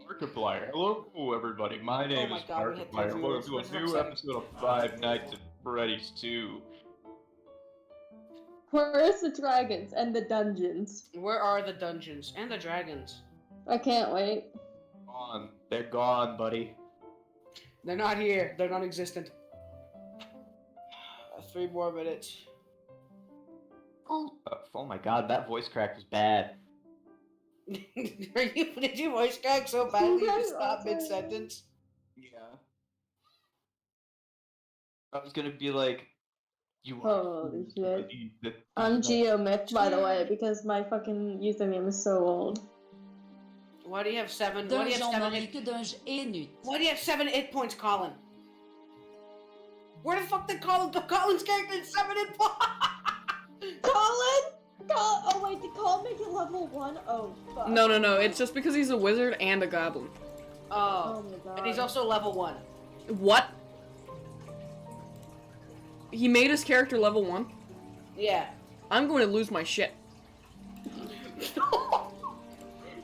Markiplier. Hello, everybody. My name is God, we hit 10 Markiplier. Welcome viewers. to a We're so new excited. episode of Five Nights at Freddy's 2. Where's the dragons and the dungeons? Where are the dungeons and the dragons? I can't wait. Gone. They're gone, buddy. They're not here. They're non-existent. 3 more minutes. Oh my god, that voice crack was bad. Did you voice crack so badly you just stopped mid-sentence? Yeah. I was gonna be like, you Holy shit. the I'm Geomyth, by the way, because my fucking username is so old. Why do you have 7? D'un Why do you have 7 genre hit? que d'un inut. Why do you have 7 hit points, Colin? Where the fuck did Colin's character have 7 hit points? Colin? Oh wait, did Colin make it level 1? Oh fuck. No, it's just because he's a wizard and a goblin. Oh. Oh my god. And he's also level 1. What? He made his character level 1? Yeah. I'm going to lose my shit.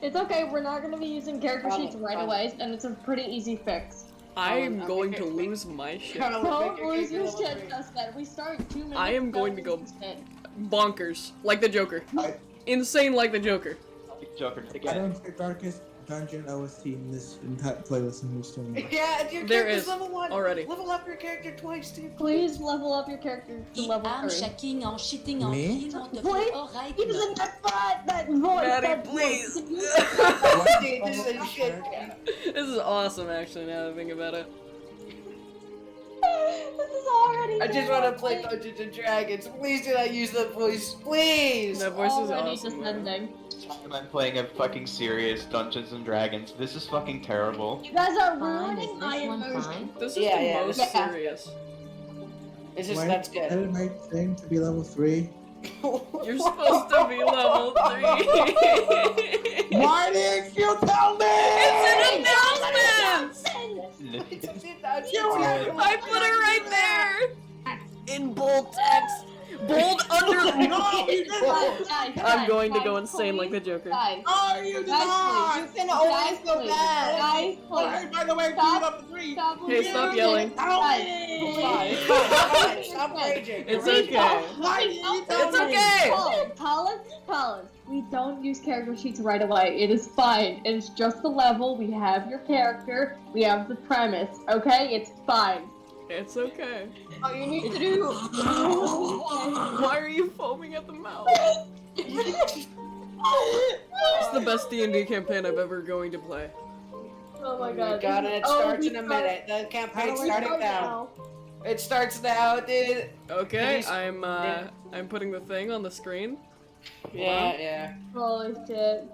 It's okay, we're not gonna be using character sheets right Colin. away, and it's a pretty easy fix. I'm I'm going to making- lose my shit. Don't lose your shit, Dustin. We start 2 minutes. I am going to go lose your shit. bonkers. Like the Joker. Insane like the Joker. Joker I again. don't play Darkest Dungeon OST in this entire playlist in this stream. Yeah, your There character's is level 1. already. Level up your character twice, dude. Please level up your character to Et level arme 3. chacun en cheating en Me? crime, on te Wait, fait oreille. He doesn't have that voice. Maddie, that please. voice. Dude, this is shit. This is awesome, actually, now that I think about it. This is already. I just want to play Dungeons and Dragons. Please do not use that voice. Please. That voice is already awesome. man. descending. I'm playing a fucking serious Dungeons and Dragons. This is fucking terrible. You guys are Fine, ruining is my this one immersion. fine? This is Yeah, the yeah, most yeah. serious. It's just, Why that's did good. my thing to be level 3? You're supposed to be level 3. Why didn't you tell me? It's an announcement! I put it right there! In bold text. Bold under. I'm going to go insane like the Joker. Guys, Oh, you did guys, not! please. You can always go bad. Guys, Hey, please. by the way, Stop. level 3! Stop. Hey, stop yelling. Guys, Fine, please. fine, stop raging. It's You're okay. Why did you tell It's me? okay! Colin, we don't use character sheets right away. It is fine. It's just the level. We have your character. We have the premise. Okay? It's fine. It's okay. All you need to do. Why are you foaming at the mouth? It's the best D&D campaign I've ever going to play. Oh my Oh god. my god, and it Oh, starts we in a start- minute. The campaign's we starting start now. It starts now, dude. Okay, Please. I'm putting the thing on the screen. Yeah, yeah. Holy shit.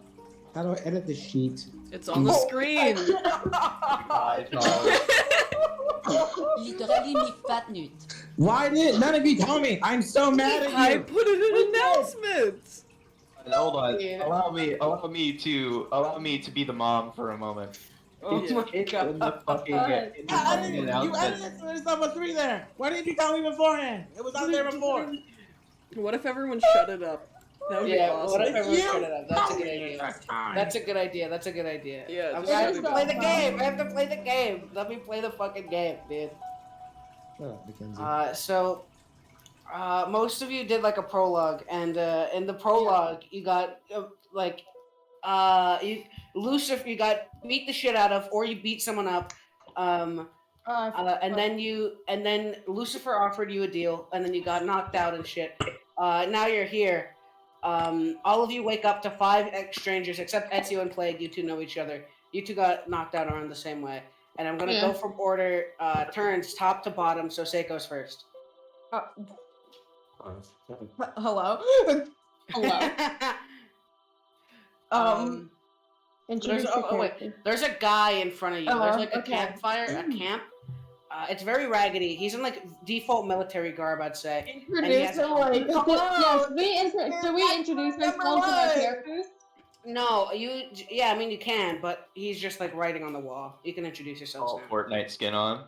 How do I edit the sheet? It's on the screen. Literally me fat nut. Why did none of you tell me? I'm so mad at I you! put it in announcements. Hold on. Yeah. Allow me to be the mom for a moment. Oh It's my in god. the fucking, Alright. in the You fucking edited announcement. it so there's level 3 there! Why didn't you tell me beforehand? It was out there before! What if everyone shut it up? That would be Yeah, awesome. what if everyone You shut it up? That's a told good me idea. first time. That's a good idea. That's a good idea. Yeah, I just have shut to it play up. the game. I have to play the game. Let me play the fucking game, dude. Shut up, Mackenzie. So, most of you did like a prologue, and in the prologue, you got Lucifer, you got beat the shit out of, or you beat someone up, and then Lucifer offered you a deal, and then you got knocked out and shit. Now you're here. All of you wake up to 5 strangers, except Ezio and Plague. You two know each other. You two got knocked out around the same way. And I'm gonna go from order, turns top to bottom, so Seiko's first. Hello? Hello. Introduce there's, your wait, character. there's a guy in front of you. Oh, There's like a okay. campfire, a camp. It's very raggedy. He's in like default military garb, I'd say. Introduce him like. Should we introduce ourselves to our characters? No, yeah, I mean you can, but he's just like writing on the wall. You can introduce yourselves All now. Fortnite skin on.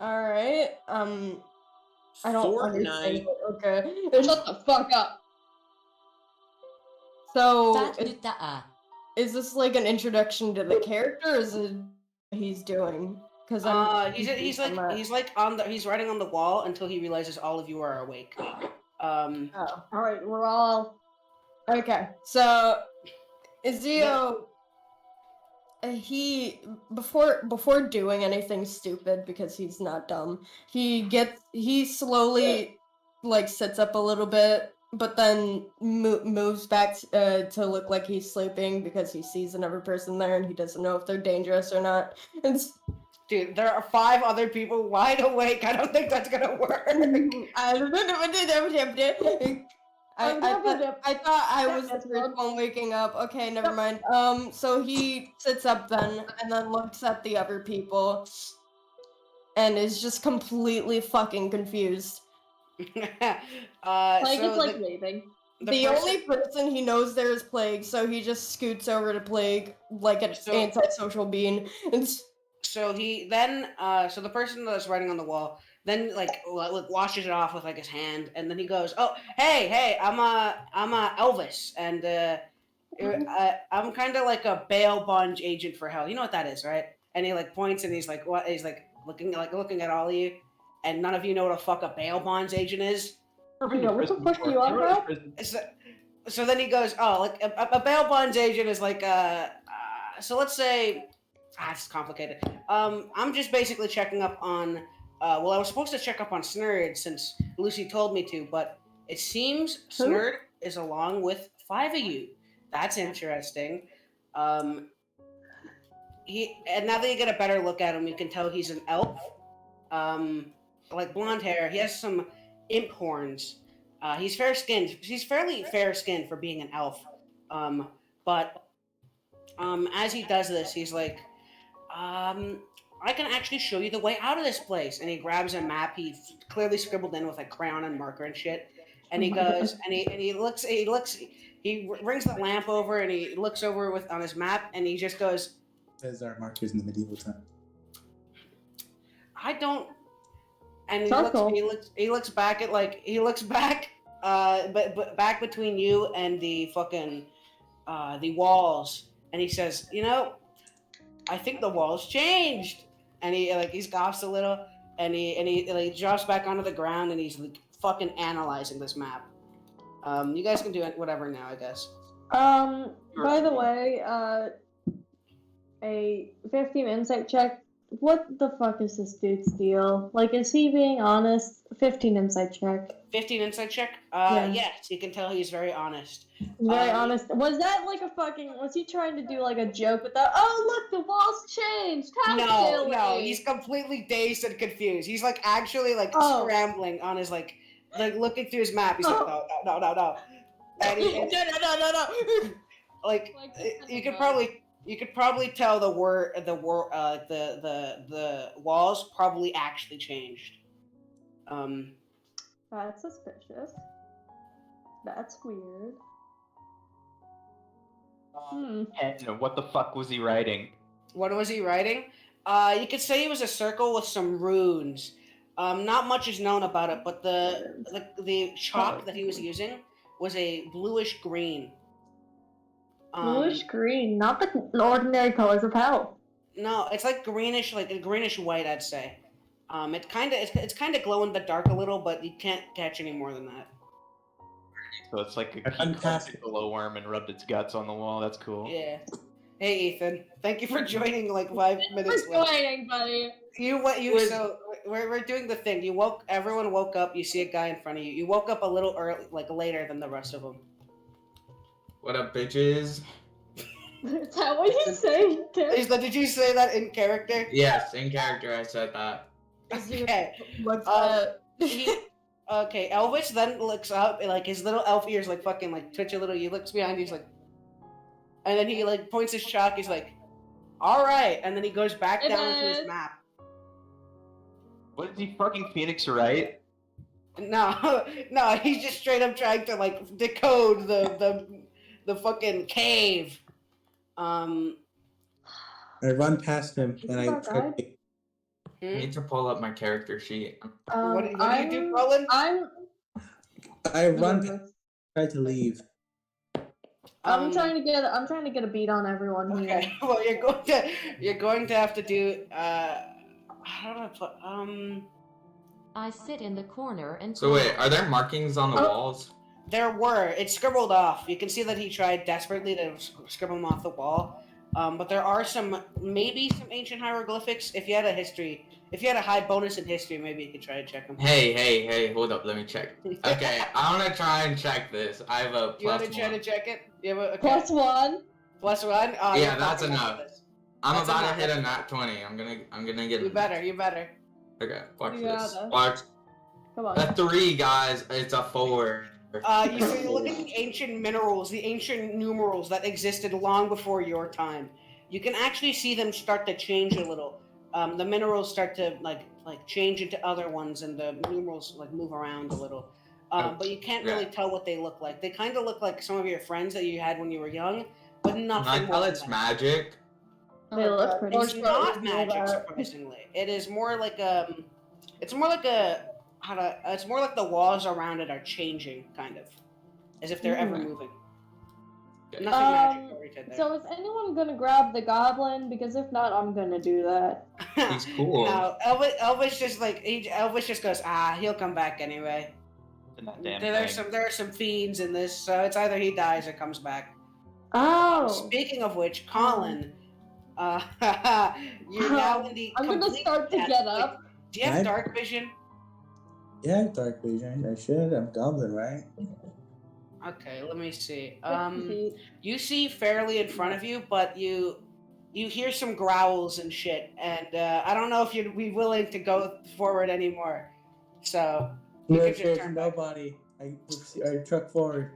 Alright. I don't Fortnite. understand. Okay. Shut the fuck up. So, Fat nut à. is this like an introduction to the character, or is it what he's doing? Because he's writing on the wall until he realizes all of you are awake. Oh. All right, we're all. Okay, so Izio, he before doing anything stupid, because he's not dumb, he slowly like sits up a little bit, but then moves back to look like he's sleeping because he sees another person there and he doesn't know if they're dangerous or not. Dude, there are 5 other people wide awake. I don't think that's gonna work. I thought I was the first one waking up. Okay, never mind. So he sits up then, and then looks at the other people, and is just completely fucking confused. Plague is like leaving. The only person he knows there is Plague, so he just scoots over to Plague like an antisocial being. So he then, so the person that's writing on the wall then like washes it off with like his hand, and then he goes, "Oh, hey, I'm Elvis, and I'm kind of like a bail bonds agent for hell. You know what that is, right?" And he like points, and he's like, "What?" He's like looking at all of you, and none of you know what a fuck a bail bonds agent is. Yeah, what the fuck are you on about? So then he goes, "Oh, like a bail bonds agent is like so let's say." It's complicated. I'm just basically checking up on. Well, I was supposed to check up on Snurd since Lucy told me to, but it seems Snurd is along with 5 of you. That's interesting. And now that you get a better look at him, you can tell he's an elf. Like blonde hair. He has some imp horns. He's fair skinned. He's fairly fair skinned for being an elf. But as he does this, he's like. I can actually show you the way out of this place. And he grabs a map he clearly scribbled in with like crayon and marker and shit. And he goes, and he brings the lamp over and he looks over on his map and he just goes. Those are markers in the medieval time. I don't. And he looks back at but back between you and the fucking, the walls. And he says, I think the walls changed, and he scoffs a little, and he drops back onto the ground, and he's like fucking analyzing this map. You guys can do whatever now, I guess. By the way, a 15 insight check. What the fuck is this dude's deal? Like, is he being honest? 15 insight check. 15 insight check? Yes, you can tell he's very honest. Very honest. Was that like was he trying to do like a joke with that? Oh, look, the walls changed! How silly! No, he's completely dazed and confused. He's like actually like scrambling on his like looking through his map. He's like, no. And No. Like, you could probably tell the walls probably actually changed. That's suspicious. That's weird. And what the fuck was he writing? What was he writing? You could say it was a circle with some runes. Not much is known about it, but the chalk that he was using was a bluish green. Bluish green, not the ordinary colors of hell. No, it's like greenish, like a greenish white, I'd say. It's kind of glow in the dark a little, but you can't catch any more than that. So it's like a glowworm and rubbed its guts on the wall. That's cool. Yeah. Hey, Ethan. Thank you for joining like 5 minutes late. Joining, buddy. So we're doing the thing. Everyone woke up. You see a guy in front of you. You woke up a little early, like later than the rest of them. What up, bitches? Is that what you say? Did you say that in character? Yes, in character I said that. Okay. What's that? Okay, Elvis then looks up, and like his little elf ears like fucking like twitch a little. He looks behind you, he's like, and then he like points his chalk. He's like, "All right," and then he goes back down to his map. What did he fucking Phoenix write? No, he's just straight up trying to like decode the fucking cave. I run past him and I try to... I need to pull up my character sheet. What do you do, Roland? I run past, try to leave. I'm trying to get a beat on everyone here. Okay. Well, you're going to have to do. How do I put? I sit in the corner and. So wait, cry. are there markings on the walls? There were. It's scribbled off. You can see that he tried desperately to scribble them off the wall. But there are maybe some ancient hieroglyphics. If you had a high bonus in history, maybe you could try to check them. Hey, hold up, let me check. Okay, I wanna try and check this. I have a You want plus to try to one. check it? You have a, okay. +1. +1? Oh, Yeah, you're that's fucking up enough. with this. I'm That's about enough, to hit that's a nat 20. I'm gonna get You better. Okay, watch You this. gotta. Watch. Come on. A 3, guys. It's a 4. You look at the ancient minerals, the ancient numerals that existed long before your time. You can actually see them start to change a little. The minerals start to like change into other ones, and the numerals like move around a little. But you can't really tell what they look like. They kind of look like some of your friends that you had when you were young, but nothing. Can I more tell than it's that. magic? They look pretty. It's not magic, surprisingly. It is more like it's more like it's more like the walls around it are changing, kind of, as if they're ever moving. Nothing magic over there. So is anyone gonna grab the goblin? Because if not, I'm gonna do that. He's cool. No, Elvis just Elvis just goes, he'll come back anyway. There are some fiends in this, so it's either he dies or comes back. Oh. Speaking of which, Colin, you're now in the. I'm gonna start to get up. Do you have dark vision? Yeah, dark vision. I should. I'm goblin, right? Okay, let me see. You see fairly in front of you, but you hear some growls and shit, and I don't know if you'd be willing to go forward anymore. So you can just turn back. Nobody. I truck forward.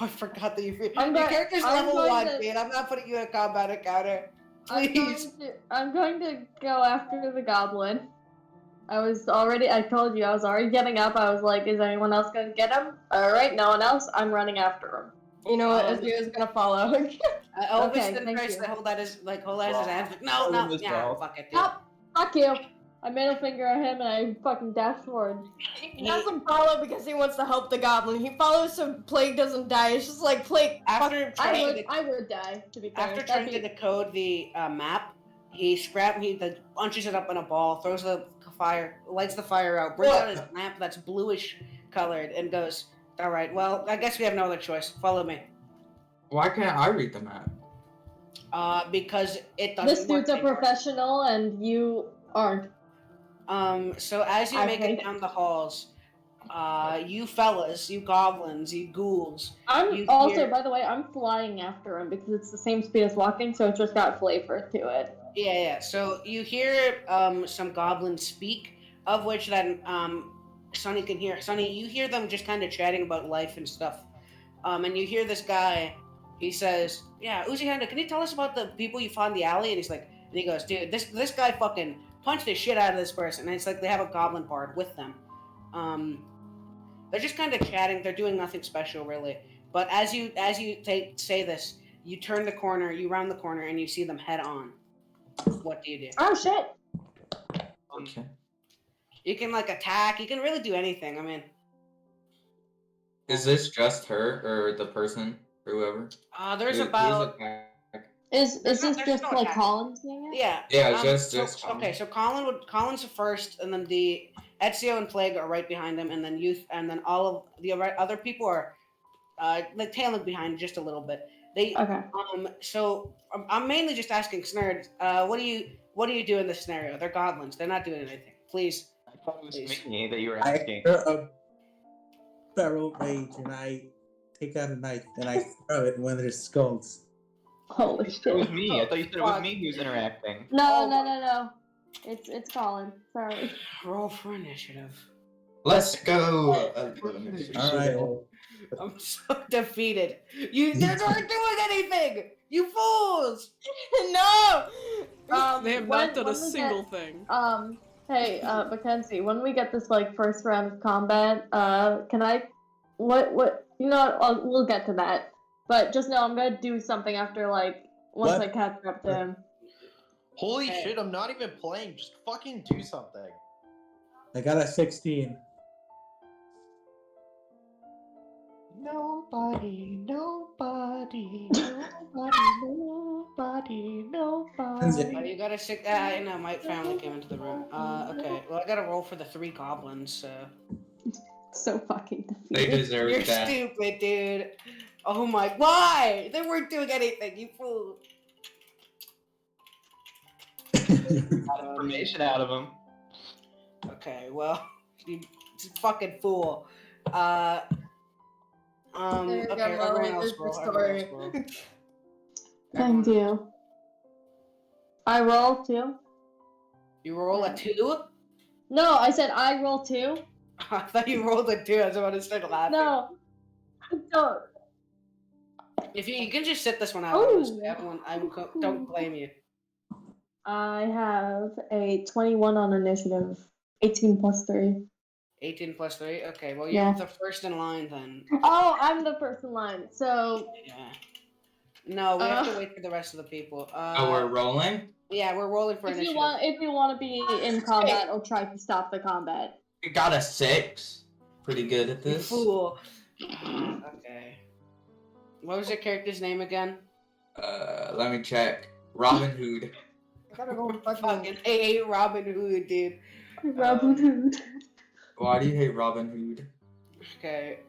I forgot that your going- character's I'm level going 1, to- man. I'm not putting you in a combat encounter. Please. I'm going to go after the goblin. I told you, I was already getting up. I was like, is anyone else gonna get him? Alright, no one else. I'm running after him. You know what? Azira's gonna follow. Elvis Okay, then thank tries you. to hold out his hands. Like, no, yeah, fuck it, dude. Stop! Fuck you! I middle finger at him and I fucking dash forward. He doesn't follow because he wants to help the goblin. He follows so Plague doesn't die. It's just like Plague. After I would die, to be fair. After trying to decode the map, he punches it up in a ball, throws the fire, lights the fire out, brings out his map that's bluish colored, and goes, "All right, well, I guess we have no other choice. Follow me." Why can't I read the map? Because it doesn't. This dude's a anymore. professional and you aren't. So as you make it down the halls, you fellas, you goblins, you ghouls. By the way, I'm flying after him because it's the same speed as walking, so it's just got flavor to it. Yeah. So you hear some goblins speak, of which then Sonny can hear. Sonny, you hear them just kind of chatting about life and stuff. And you hear this guy. He says, "Yeah, Uzi Handa, can you tell us about the people you fought in the alley?" And he goes, "Dude, this guy fucking punched the shit out of this person." And it's like they have a goblin bard with them. They're just kind of chatting. They're doing nothing special, really. But as you say this, you turn the corner, you round the corner, and you see them head on. What do you do? Oh shit! Okay. You can attack. You can really do anything. I mean, Is this just her or the person or whoever? there's Who's about. attack? Is this there's just no like attack. Colin saying it? Yeah. Yeah, just Colin. Okay, so Colin's first, and then the Ezio and Plague are right behind him, and then and then all of the other people are tailing behind just a little bit. Okay. So I'm mainly just asking Snurd, what do you do in this scenario? They're goblins. They're not doing anything. Please. I thought it was me that you were I asking. hear a feral rage and I take out a knife and I throw it in one of their skulls. Holy It was shit. me. I thought you said it was me who was interacting. No. It's Colin. Sorry. Roll for initiative. Let's go. Alright. I'm so defeated. They're not doing anything. You fools. No. They have not done a single thing. Hey, Mackenzie, when we get this first round of combat, can I? What? You know, we'll get to that. But just know I'm gonna do something after once What? I catch up to him. Holy shit, I'm not even playing. Just fucking do something. I got a 16. Nobody Nobody, nobody. Oh, you gotta stick. I know my family came into the room. Okay. Well, I gotta roll for the 3 goblins. So. So fucking They defeated. deserve You're that. stupid, dude. Oh my. Why? They weren't doing anything. You fool. Got information out of him. Okay. Well, you fucking fool. There you go, Okay. Molly, Everyone else there's roll. your Everyone else story. roll. Thank you. I roll 2. You roll a 2? No, I said I roll 2. I thought you rolled a 2. I was about to start laughing. No, I don't. If you can just sit this one out, Ooh. honestly. Don't blame you. I have a 21 on initiative. 18 plus 3. 18 plus 3. Okay, well, you're Yeah. the first in line then. Oh, I'm the first in line. So Yeah. No, we have to wait for the rest of the people. Oh, we're rolling? Yeah, we're rolling for if initiative. you want to be in combat or try to stop the combat. We got a 6. Pretty good at You this. fool. Okay. What was your character's name again? Let me check. Robin Hood. I gotta roll Fucking AA Robin Hood, dude. Robin Hood. Why do you hate Robin Hood? Okay.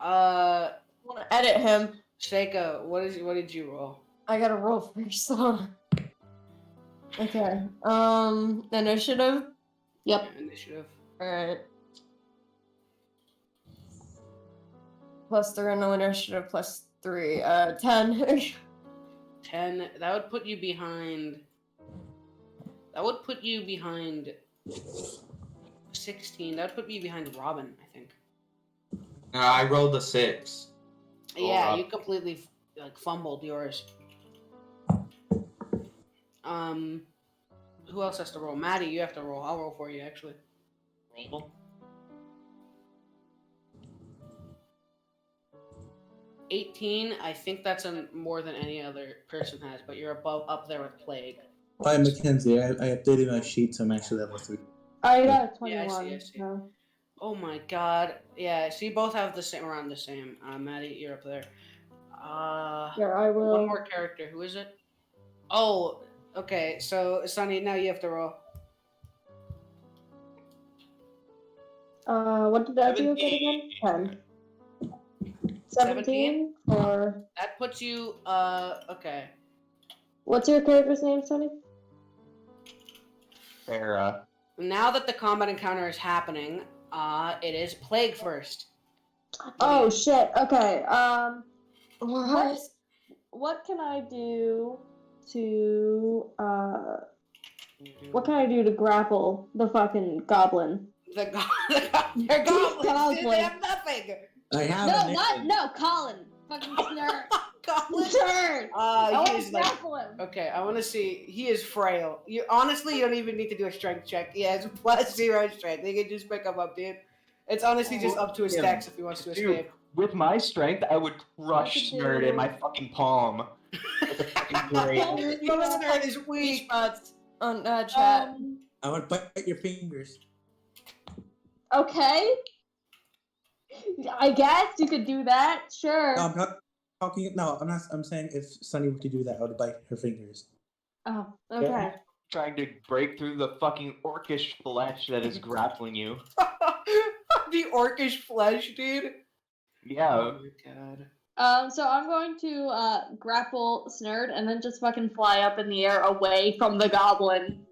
I want to edit him. Seiko, what did you roll? I gotta roll first. Okay. Initiative. Yep. Yeah, initiative. Alright. Plus 3, no initiative, plus 3. 10. 10. That would put you behind. That would put you behind 16. That would put you behind Robin, I think. No, I rolled a 6. Yeah, Rob. you completely fumbled yours. Who else has to roll? Maddie, you have to roll. I'll roll for you, actually. Roll. 18. I think that's more than any other person has, but you're up there with Plague. Hi, Mackenzie. I updated my sheet, so I'm actually level 3. I got a Yeah, 21. I see. So. Oh my god. Yeah, so you both have around the same. Maddie, you're up there. Yeah, I will. One more character. Who is it? Oh, okay. So, Sunny, now you have to roll. What did I do again? 10. 17? Or... That puts you, okay. What's your character's name, Sonny? Farah. Now that the combat encounter is happening, it is Plague first. Oh, shit. Okay. What can I do to, what can I do to grapple the fucking goblin? They're goblins, dude, they have nothing! I have No, Colin. Fucking nerd. Colin? Nerd. He is like, grapple him. okay, I want to see, he is frail. You don't even need to do a strength check. He has +0 strength. He can just pick him up, dude. It's honestly just up to his stacks if he wants to escape. With my strength, I would crush Nerd in my fucking palm. It's a fucking great. Nerd is weak. Spots on chat. I want to bite your fingers. Okay. I guess you could do that. Sure. No, I'm not talking. No, I'm not. I'm saying if Sunny were to do that, I would bite her fingers. Oh, okay. Trying to break through the fucking orcish flesh that is grappling you. The orcish flesh, dude. Yeah. Oh my god. So I'm going to grapple Snurd and then just fucking fly up in the air away from the goblin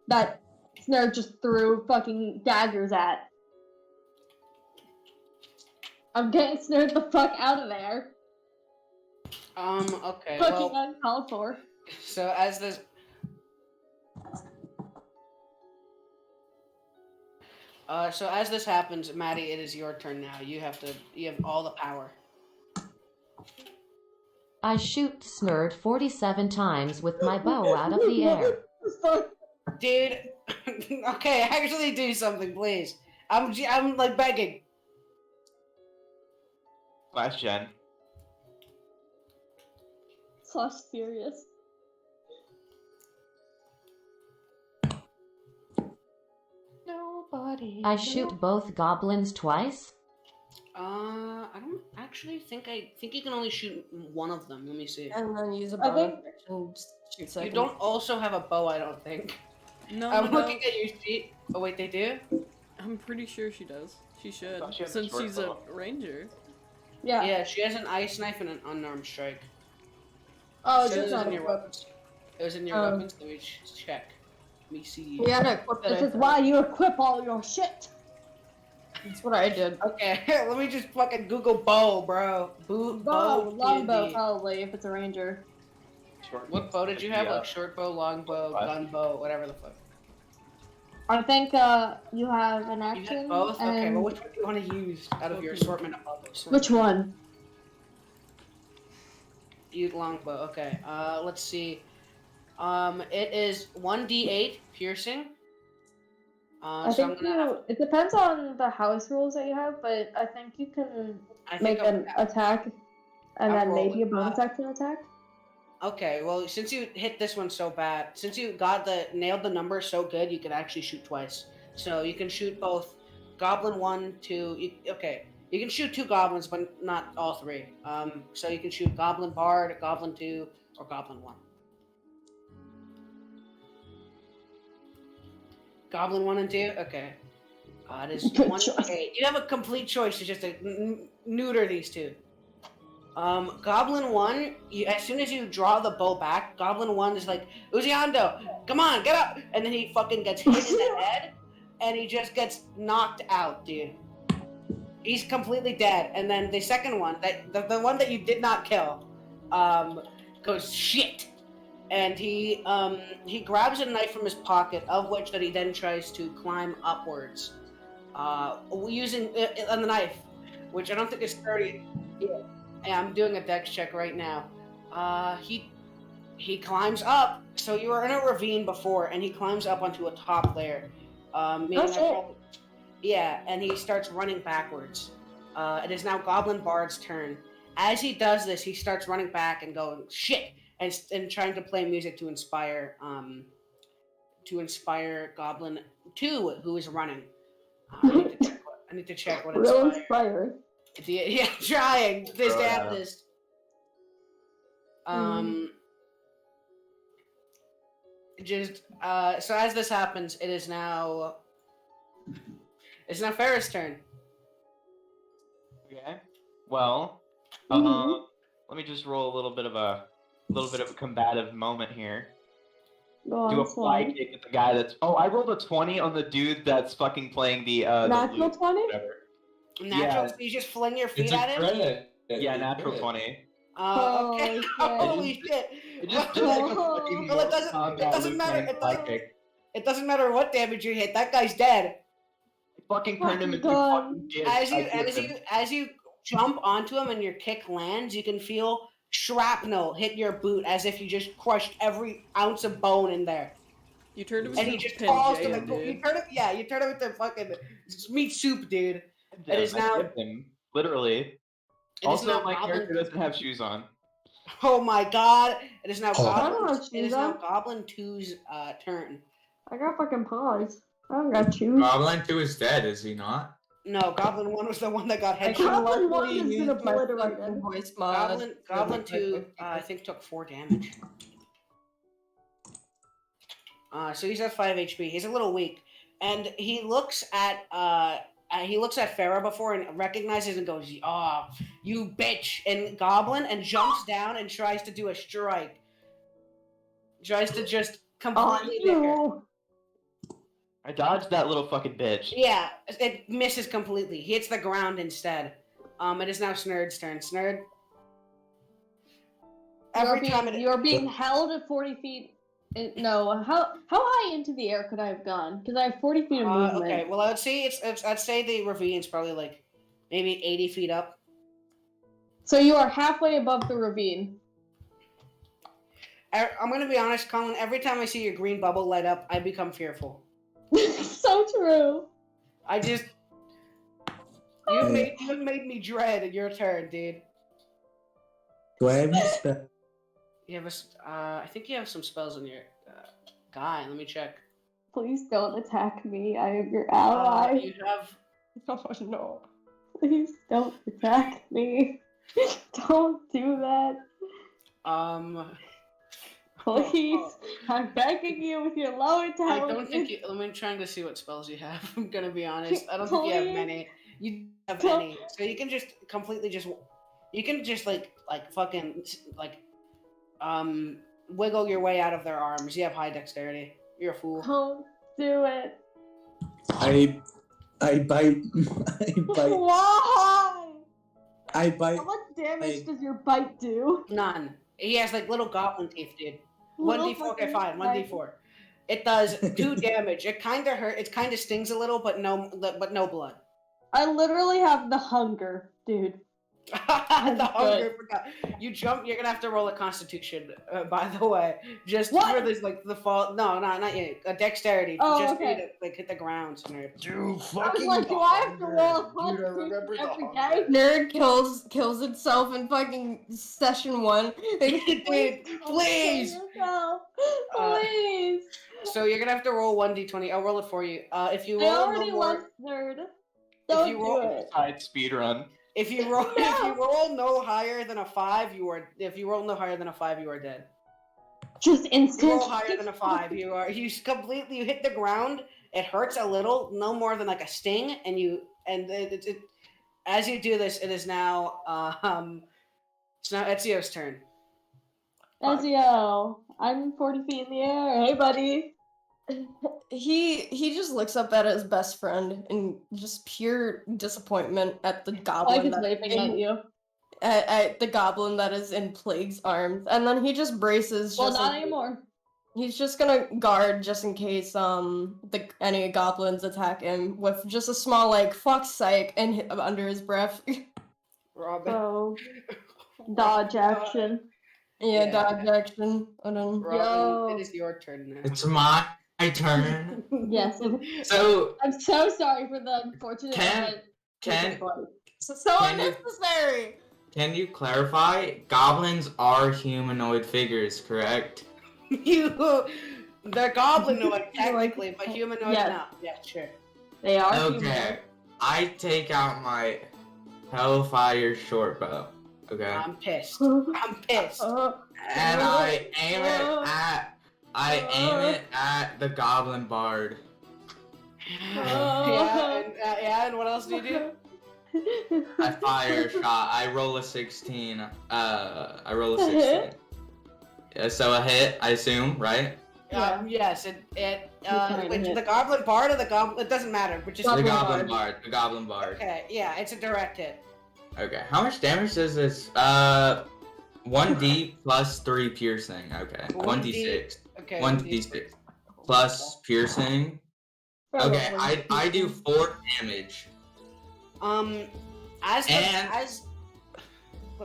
that Snurd just threw fucking daggers at. I'm getting Snurd the fuck out of there. Okay. Fucking Well, uncalled for. so as this. So as this happens, Maddie, it is your turn now. You have all the power. I shoot Snurd 47 times with my bow out of the air. Dude, okay, actually do something, please. I'm like begging. Last gen. / furious. I shoot both goblins twice. I don't actually think you can only shoot one of them. Let me see. And then use a I bonus think- action. Just shoot You second. don't also have a bow, I don't think. No, I'm no, looking at your sheet. Oh wait, they do? I'm pretty sure she does. She should, thought she had a since short she's a bow. ranger. Yeah. Yeah, she has an ice knife and an unarmed strike. Oh, So it just was not in your equipped. weapons. It was in your Oh. weapons. Let me check. Let me see. We gotta equip it. This I is think. why you equip all your shit. That's what I did. Okay, let me just fucking Google bow, bro. Bow, longbow, TND. probably if it's a ranger. Short What bow did you have? Yeah. Like short bow, long bow, What? gun bow, whatever the fuck. I think you have an You action. had both? Okay, and... well which one do you want to use out of your assortment of bows? Which one? Use longbow. Okay. Let's see. It is 1d8 piercing. I So I'm think gonna have, it depends on the house rules that you have, but I think you can I think make I'm an attack and I'll then roll maybe it. a bonus action attack. Okay, well, since you hit this one so bad, since you nailed the number so good, you could actually shoot twice. So you can shoot both Goblin 1, 2. Okay, you can shoot 2 goblins, but not all 3. So you can shoot Goblin Bard, Goblin 2, or Goblin 1. Goblin 1 and 2? Okay. It is Good 1 choice. 8. You have a complete choice to just neuter these 2. Goblin 1, as soon as you draw the bow back, Goblin 1 is like, Uziando, come on, get up! And then he fucking gets hit in the head, and he just gets knocked out, dude. He's completely dead. And then the second one, the one that you did not kill, goes, shit! And he grabs a knife from his pocket, of which that he then tries to climb upwards, using the knife, which I don't think is 30. Yeah. I'm doing a dex check right now. He climbs up. So you were in a ravine before, and he climbs up onto a top layer. Yeah, and he starts running backwards. It is now Goblin Bard's turn. As he does this, he starts running back and going shit, and trying to play music to inspire Goblin 2, who is running. I need to check what Real inspire. inspired. Yeah, trying. This Throw it damn out. this. Just so as this happens, it's now Farrah's turn. Okay. Well, let me just roll a little bit of a combative moment here. Go Do a on, fly Swan. kick at the guy that's. Oh, I rolled a 20 on the dude that's fucking playing the Natural lute, 20? whatever. Natural, Yeah. so you just fling your feet It's a at him. credit. Yeah, natural 20. Okay. Holy shit. Holy shit! It just did like a Oh. fucking Well, it Mortal doesn't- Kombat it doesn't Liu matter, Kang it fly doesn't- kick. It doesn't matter what damage you hit. That guy's dead. Fucking turned him into God. fucking kids. As you jump onto him and your kick lands, you can feel shrapnel hit your boot as if you just crushed every ounce of bone in there. You turned him And he into just falls to the Pangea, dude. you turn him into fucking meat soup, dude. It is I now. dipped him, literally. It is Also, now my Goblin. character doesn't have shoes on. Oh my god! It is now Oh. I don't Goblin. have It is shoes now on. Goblin 2's turn. I got fucking paws. I don't got shoes. Goblin 2 is dead, is he not? No, Goblin 1 was the one that got I headshot. can Goblin one luckily has been use my obliterated. fucking voice mod. Goblin 2, I think took 4 damage. So he's at 5 HP. He's a little weak, and he looks at Farah before and recognizes and goes, "Oh, you bitch!" And Goblin and jumps down and tries to do a strike. Tries to just completely nick her. you. I dodged that little fucking bitch. Yeah, it misses completely. He hits the ground instead. It is now Snurd's turn. Snurd. You're being held at 40 feet. No, how high into the air could I have gone? Because I have 40 feet of movement. Okay, well, I'd say I'd say the ravine's probably like maybe 80 feet up. So you are halfway above the ravine. I'm gonna be honest, Colin. Every time I see your green bubble light up, I become fearful. So true. I just you made me dread your turn, dude. Do I have any spell? You have I think you have some spells on your guy. Let me check. Please don't attack me. I am your ally. You have Oh no. Please don't attack me. Don't do that. Please. I'm begging you with your low I intelligence. don't think you. Let me trying to see what spells you have. I'm gonna be honest. I don't think you have Please. many. You have Don't- any, so you can just completely just. You can just like fucking like, wiggle your way out of their arms. You have high dexterity. You're a fool. Don't do it. I bite. I bite. Why? I bite. How much damage I- does your bite do? None. He has like little goblin teeth, dude. Little 1d4. Okay, fucking fine. bite. 1d4. It does 2 damage. It kind of hurt. It kind of stings a little, but no blood. I literally have the hunger, dude. The hunger forgot. You jump. You're gonna have to roll a Constitution. By the way, just What? for this, like the fall. No, not yet. A Dexterity. Oh, just for you okay. to like hit the ground, nerd. Dude, I was fucking like, do I have to hunger. roll a Dude, I Constitution remember the every hunger. day? Nerd kills itself in fucking session 1. Dude, please. No, Uh, please. So you're gonna have to roll 1d20. I'll roll it for you. If you I roll already no more, left nerd. Don't you do roll- it. Side speed run. if you roll No. if you roll no higher than a 5, you are. If you roll no higher than a 5, you are dead. Just If you instant. roll higher than a 5, you completely you hit the ground. It hurts a little, no more than like a sting, and as you do this, it is now it's now Ezio's turn. Ezio, I'm 40 feet in the air. Hey, buddy. He just looks up at his best friend in just pure disappointment at the goblin. Like he's that's waving in- at you. At the goblin that is in Plague's arms, and then he just braces. Well, just not in- anymore. He's just gonna guard just in case any goblins attack him with just a small like fuck's sake and under his breath. Robin. So, dodge action. Yeah, Yeah. dodge action. And then Robin, Yo. it is your turn now. It's my turn. Yes. So I'm so sorry for the unfortunate event. can so Can you- unnecessary. can you clarify? Goblins are humanoid figures, correct? They're goblinoid technically, but humanoid Yes. not. Yeah, sure. They are Okay. humanoid. I take out my Hellfire short bow. Okay. I'm pissed. I'm pissed. And I aim it at the Goblin Bard. Yeah, and what else do you do? I fire a shot. I roll a 16. I roll a 16. Yeah, so a hit, I assume, right? Yes, trying to which, hit. the Goblin Bard or the Goblin? It doesn't matter. Which is The Goblin Goblin Bard. Bard. The Goblin Bard. Okay, yeah, it's a direct hit. Okay. How much damage does this? 1d plus 3 piercing. Okay. 1d6. Okay. 1d6 plus piercing. Okay, I do 4 damage. As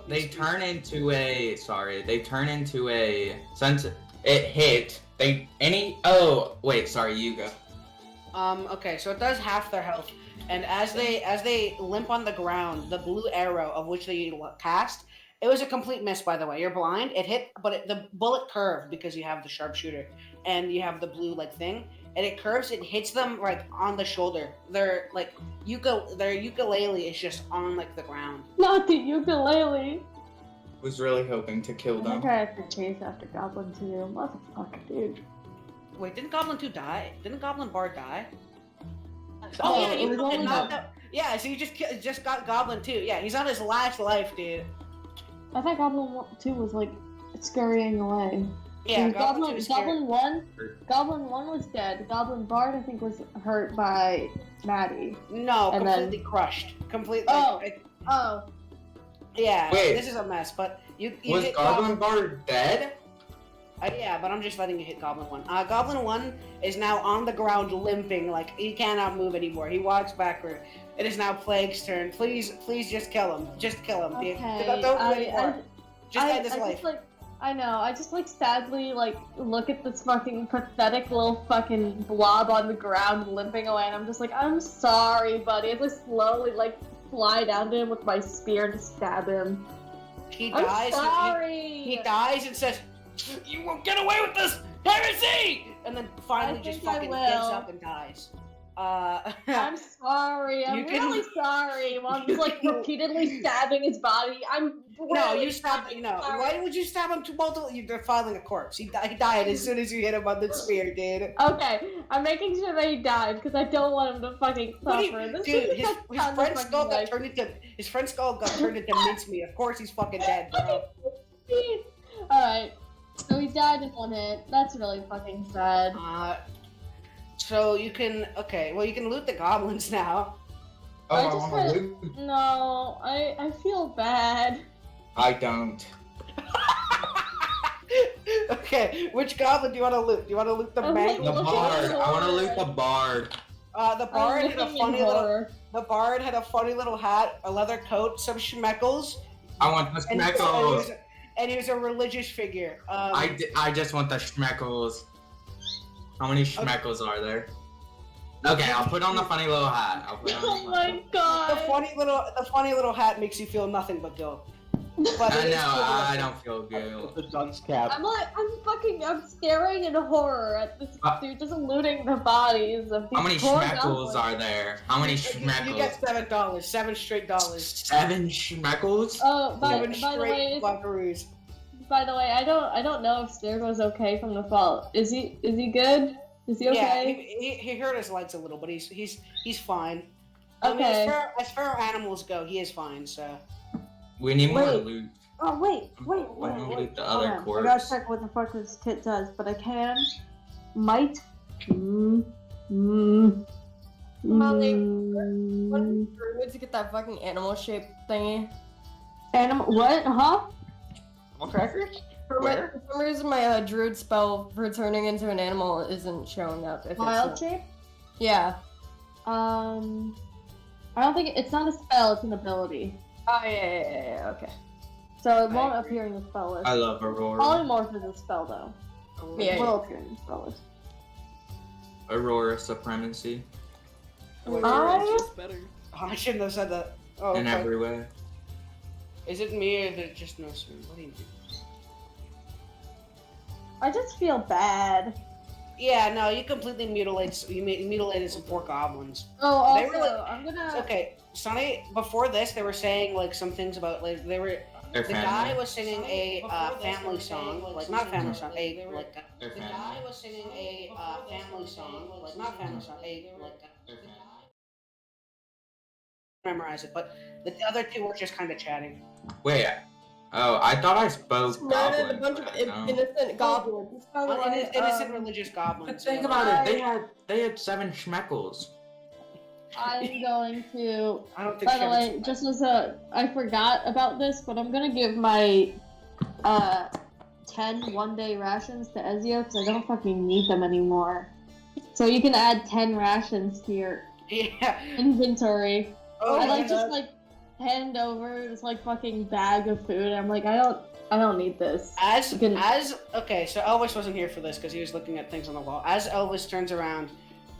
They turn into a since it hit. Oh wait, sorry, you go. Okay, so it does half their health, and as they limp on the ground, the blue arrow of which they cast, it was a complete miss. By the way, you're blind. It hit, but the bullet curved because you have the sharpshooter and you have the blue thing, and it curves. It hits them on the shoulder. Their ukulele is just on the ground. Not the ukulele. Was really hoping to kill I them. think I have to chase after Goblin 2. Motherfucker, dude. Wait, didn't Goblin 2 die? Didn't Goblin Bard die? No, Oh yeah, it you was only knocked out. Yeah, so you just got Goblin 2. Yeah, he's on his last life, dude. I thought Goblin 2 was scurrying away. Yeah, Goblin 2 is scary. 1 was dead. Goblin Bard, I think, was hurt by Maddie. No, And completely crushed. Completely. Oh. Yeah, Wait. this is a mess, but you Was hit Goblin Bard dead? yeah, but I'm just letting you hit Goblin 1. Goblin 1 is now on the ground limping, he cannot move anymore. He walks backward. It is now Plague's turn. Please just kill him. Just kill him. Okay. Don't do any more. Just end his life. I know. I just sadly look at this fucking pathetic little fucking blob on the ground limping away, and I'm just I'm sorry, buddy. As I slowly fly down to him with my spear and stab him. He I'm dies. sorry. He dies and says, "You won't get away with this heresy!" And then finally I just think I fucking will. gives up and dies. I'm sorry. I'm You can- really sorry. While he's like repeatedly stabbing his body. I'm No, really you stabbed. fucking No, sorry. why would you stab him to multiple? You're filing a corpse. He died as soon as you hit him on the spear, dude. Okay, I'm making sure that he died because I don't want him to fucking What do you- suffer. This dude, is his such a friend's fucking skull got life. turned into mincemeat. Of course, he's fucking dead, bro. Alright, so he died in one hit. That's really fucking sad. So you can you can loot the goblins now. Oh, I I just want to had- loot. No, I feel bad. I don't. Okay, which goblin do you want to loot? Do you want to loot the I'm man? The Look at bard. the I want to loot the bard. bard. The bard I'm had a looking funny in little. horror. The bard had a funny little hat, a leather coat, some schmeckles, I want the and schmeckles. he was a religious figure. I just want the schmeckles. How many schmeckles are there? Okay, I'll put on the funny little hat. I'll put on the Oh funny- my god. The funny little hat makes you feel nothing but guilt. But I it is know, cool I looking. don't feel good. The dunce cap. I'm staring in horror at this dude just looting the bodies of these How many poor schmeckles goblins. are there? How many You schmeckles? get $7, $7 straight dollars. 7 schmeckles? Oh, by Seven the straight way, buckaroos. I don't know if Stair was okay from the fall. Is he good? Is he Yeah, okay? he hurt his legs a little, but he's fine. Okay. As far as animals go, he is fine. So We need more Wait. loot. Oh wait. I wanna loot the Hold other on. I corpse. gotta check what the fuck this kit does, but I can. Might. Molly, what druids to get that fucking animal shape thingy? Animal. What? Huh? Animal crackers? For Where? some reason, my druid spell for turning into an animal isn't showing up. If Wild it's shape? yeah. I don't think it's not a spell. It's an ability. Oh yeah. Okay. So it won't appear in the spell list. I love Aurora. Polymorph is a spell though. Yeah, It will appear in the spell list. Aurora supremacy It's just better. Oh, I shouldn't have said that. Oh, in okay. every way. Is it me or is it just no swim? What do you do? I just feel bad. Yeah, no, you completely mutilated some poor goblins. Oh, They also, were like- I'm gonna. Okay, Sonny. Before this, they were saying like some things about like they were. Their The family. guy was singing a family song, like not family song, Their the family. guy was singing a family song, like not family song, Their family. memorize it. But the other two were just kind of chatting. Wait. Oh, I thought I spoke Murdered a goblin. bunch of but I don't. innocent goblins. Innocent religious goblins. Think about it. They had 7 schmeckles. I'm going to. I don't think. By the way, just as I forgot about this, but I'm gonna give my 10 one-day rations to Ezio because I don't fucking need them anymore. So you can add 10 rations to your Yeah. inventory. Oh, I my like God. just like hand over this like fucking bag of food. I'm like, I don't need this. Okay, so Elvis wasn't here for this because he was looking at things on the wall. As Elvis turns around,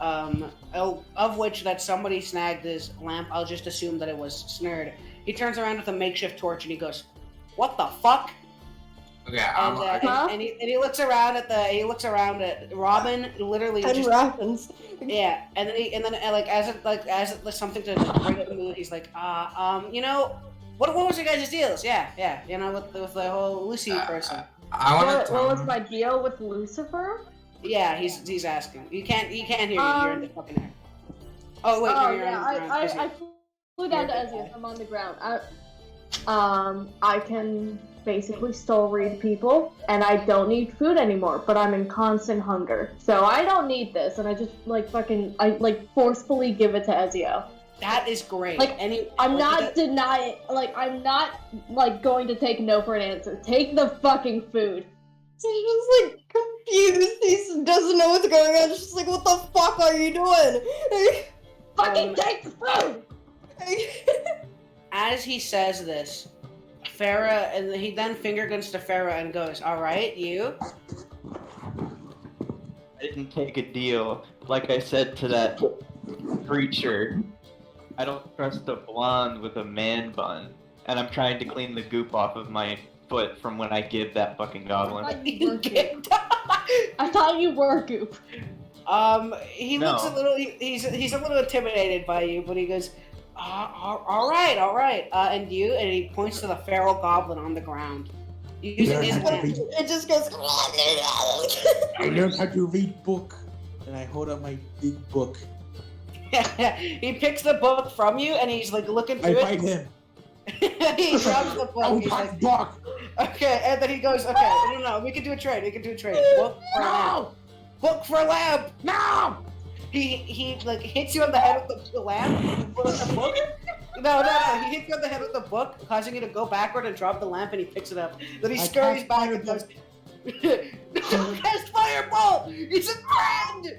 of which that somebody snagged his lamp, I'll just assume that it was Snurd. He turns around with a makeshift torch and he goes, "What the fuck?" Okay, And he looks around at Robin, literally 10 just rations. yeah, and then as it something to break the mood, he's like, you know, what was your guys' deals? Yeah, you know, with the whole Lucy person. I want to. What was my deal with Lucifer? Yeah, he's asking. You can't hear you. You're in the fucking air. Oh wait, Oh no, you're yeah, on the ground. I flew down to Ezio. I'm on the ground. I can basically still read people, and I don't need food anymore. But I'm in constant hunger, so I don't need this. And I just forcefully give it to Ezio. That is great. Like, I'm not denying. Like, I'm not going to take no for an answer. Take the fucking food. He's just like confused. He doesn't know what's going on. Just like, what the fuck are you doing? Fucking take the food. As he says this, Farah, and he then finger guns to Farah and goes, "All right, you." I didn't take a deal. Like I said to that creature, I don't trust a blonde with a man bun. And I'm trying to clean the goop off of my foot from when I give that fucking goblin. I thought you were Goop. He looks a little. He's a little intimidated by you, but he goes, all right. And he points to the feral goblin on the ground. Using his lamp. It just goes. I learned how to read book, and I hold up my big book. He picks the book from you, and he's like looking through it. I fight him. He grabs the book. He's like, okay, and then he goes, okay, no, we can do a trade. Book for lamp. Book for lamp. No. He like hits you on the head with the lamp. With the book. No. He hits you on the head with the book, causing you to go backward and drop the lamp, and he picks it up. Then he scurries back and goes, cast fireball. It's a friend.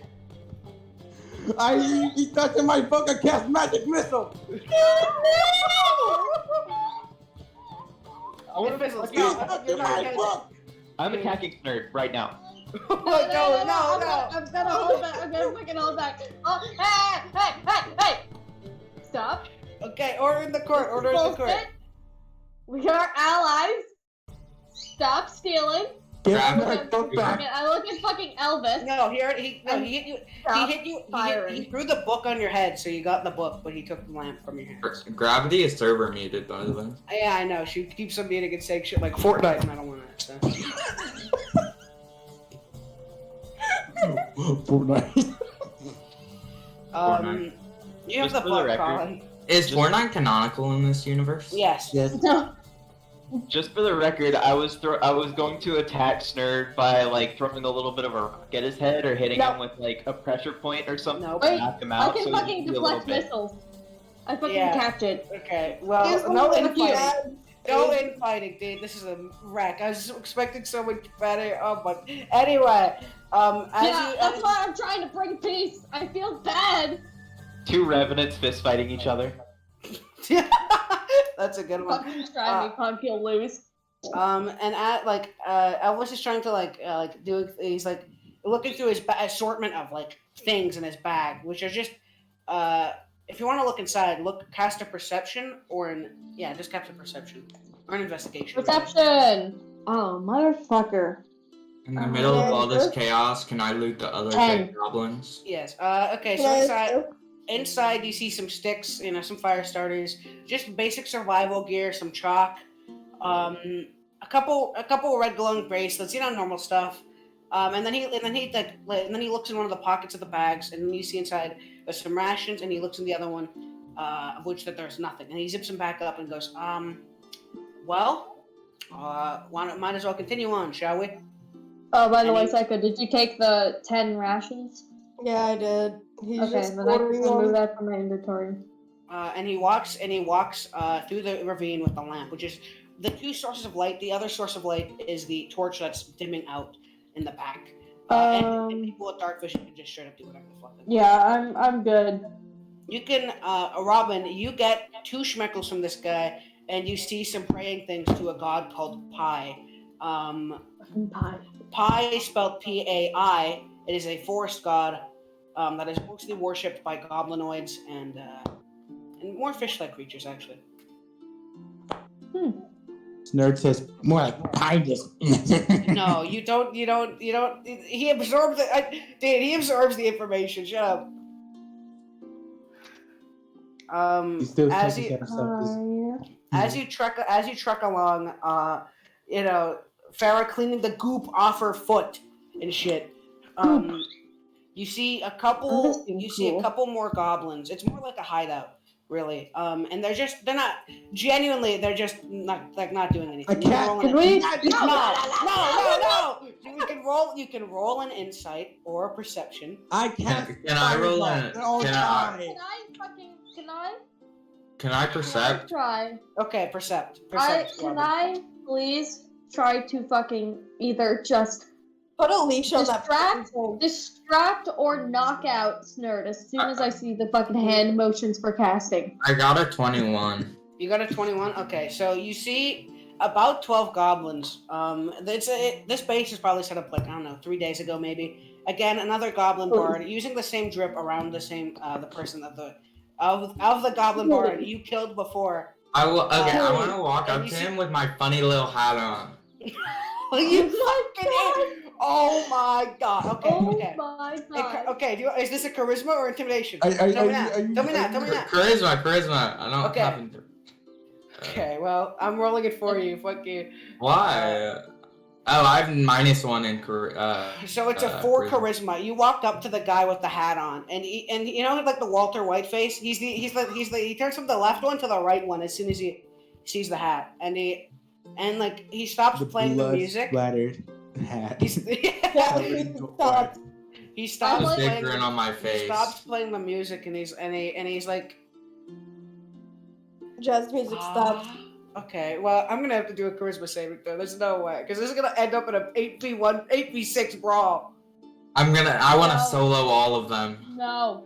He touching my book. I cast magic missile. I'm attacking Snurd right now. No, I'm gonna hold back. I'm gonna fucking hold back. Oh, hey! Stop. Okay, order in the court. We are allies. Stop stealing. I look at fucking Elvis. No, he hit you. He threw the book on your head, so you got the book, but he took the lamp from your hands. Gravity is server muted, by the way. Yeah, I know. She keeps on muting and saying shit like Fortnite, and I don't want that stuff. Fortnite. You have the book, Colin. Is Fortnite canonical in this universe? Yes. No. Just for the record, I was going to attack Snurd by like throwing a little bit of a rock at his head or hitting him with like a pressure point or something to knock him out. I can fucking deflect missiles. I fucking capped it. Okay, well, no infighting. No infighting, dude. This is a wreck. I was expecting so much better. Oh, but anyway, that's why I'm trying to bring peace. I feel bad. Two revenants fist fighting each other. That's a good one. Fucking try me, punk, you'll lose. And Elvis is trying to he's like looking through his assortment of like things in his bag, which are just if you want to look inside, cast a perception just cast a perception or an investigation. Perception. Oh, motherfucker. In the middle of all this chaos, can I loot the other big goblins? Yes. Okay. So inside you see some sticks, some fire starters, just basic survival gear, some chalk, a couple red glowing bracelets, normal stuff. And then he looks in one of the pockets of the bags, and then you see inside there's some rations, and he looks in the other one, of which that there's nothing, and he zips them back up and goes, might as well continue on, shall we? Oh, by the way, Psycho, did you take the 10 rations? Yeah, I did. He's okay, then I can remove that from my inventory. And he walks through the ravine with the lamp, which is the two sources of light. The other source of light is the torch that's dimming out in the back. And people with dark vision can just straight up do whatever the fuck. Yeah, I'm good. You can, Robin, you get 2 schmeckles from this guy, and you see some praying things to a god called Pi. Pi spelled Pai. It is a forest god that is mostly worshipped by goblinoids and more fish-like creatures, actually. Snurd says more like kindness. No, you don't. He absorbs he absorbs the information. Shut up. As you truck along, Farrah cleaning the goop off her foot and shit. You see a couple more goblins. It's more like a hideout, really. And they're just not doing anything. I can't. No. You can roll an insight or a perception. I can't. Can I roll Can I percept? Try. Okay, percept. Can I please try to fucking either just put a leash on that distract or knock out Snurd as soon as I see the fucking hand motions for casting. I got a 21. You got a 21? Okay, so you see about 12 goblins. This base is probably set up 3 days ago maybe. Again, another goblin bard using the same drip around the same the person of the goblin bard you killed before. I want to walk up to him with my funny little hat on. You fucking oh my god. Okay, Oh okay. my Hey, god. okay, is this a charisma or intimidation? Are Tell me you- now. are you- Tell me are now. you- Tell me now. Charisma. I don't Okay. happen to. Okay, well, I'm rolling it for you. Fuck you. Why? Oh, I have -1 in charisma. So it's a 4 charisma. You walk up to the guy with the hat on, and you know like the Walter White face. He turns from the left one to the right one as soon as he sees the hat, and he stops The playing the blood music. splattered hat. Yeah, he stopped. He stops Just a big playing. grin on my He face. stops playing the music, and he's like, Jazz music stopped. Okay, well, I'm gonna have to do a charisma saving throw. There's no way, because this is gonna end up in an 8v6 brawl. I want to No. solo all of them. No.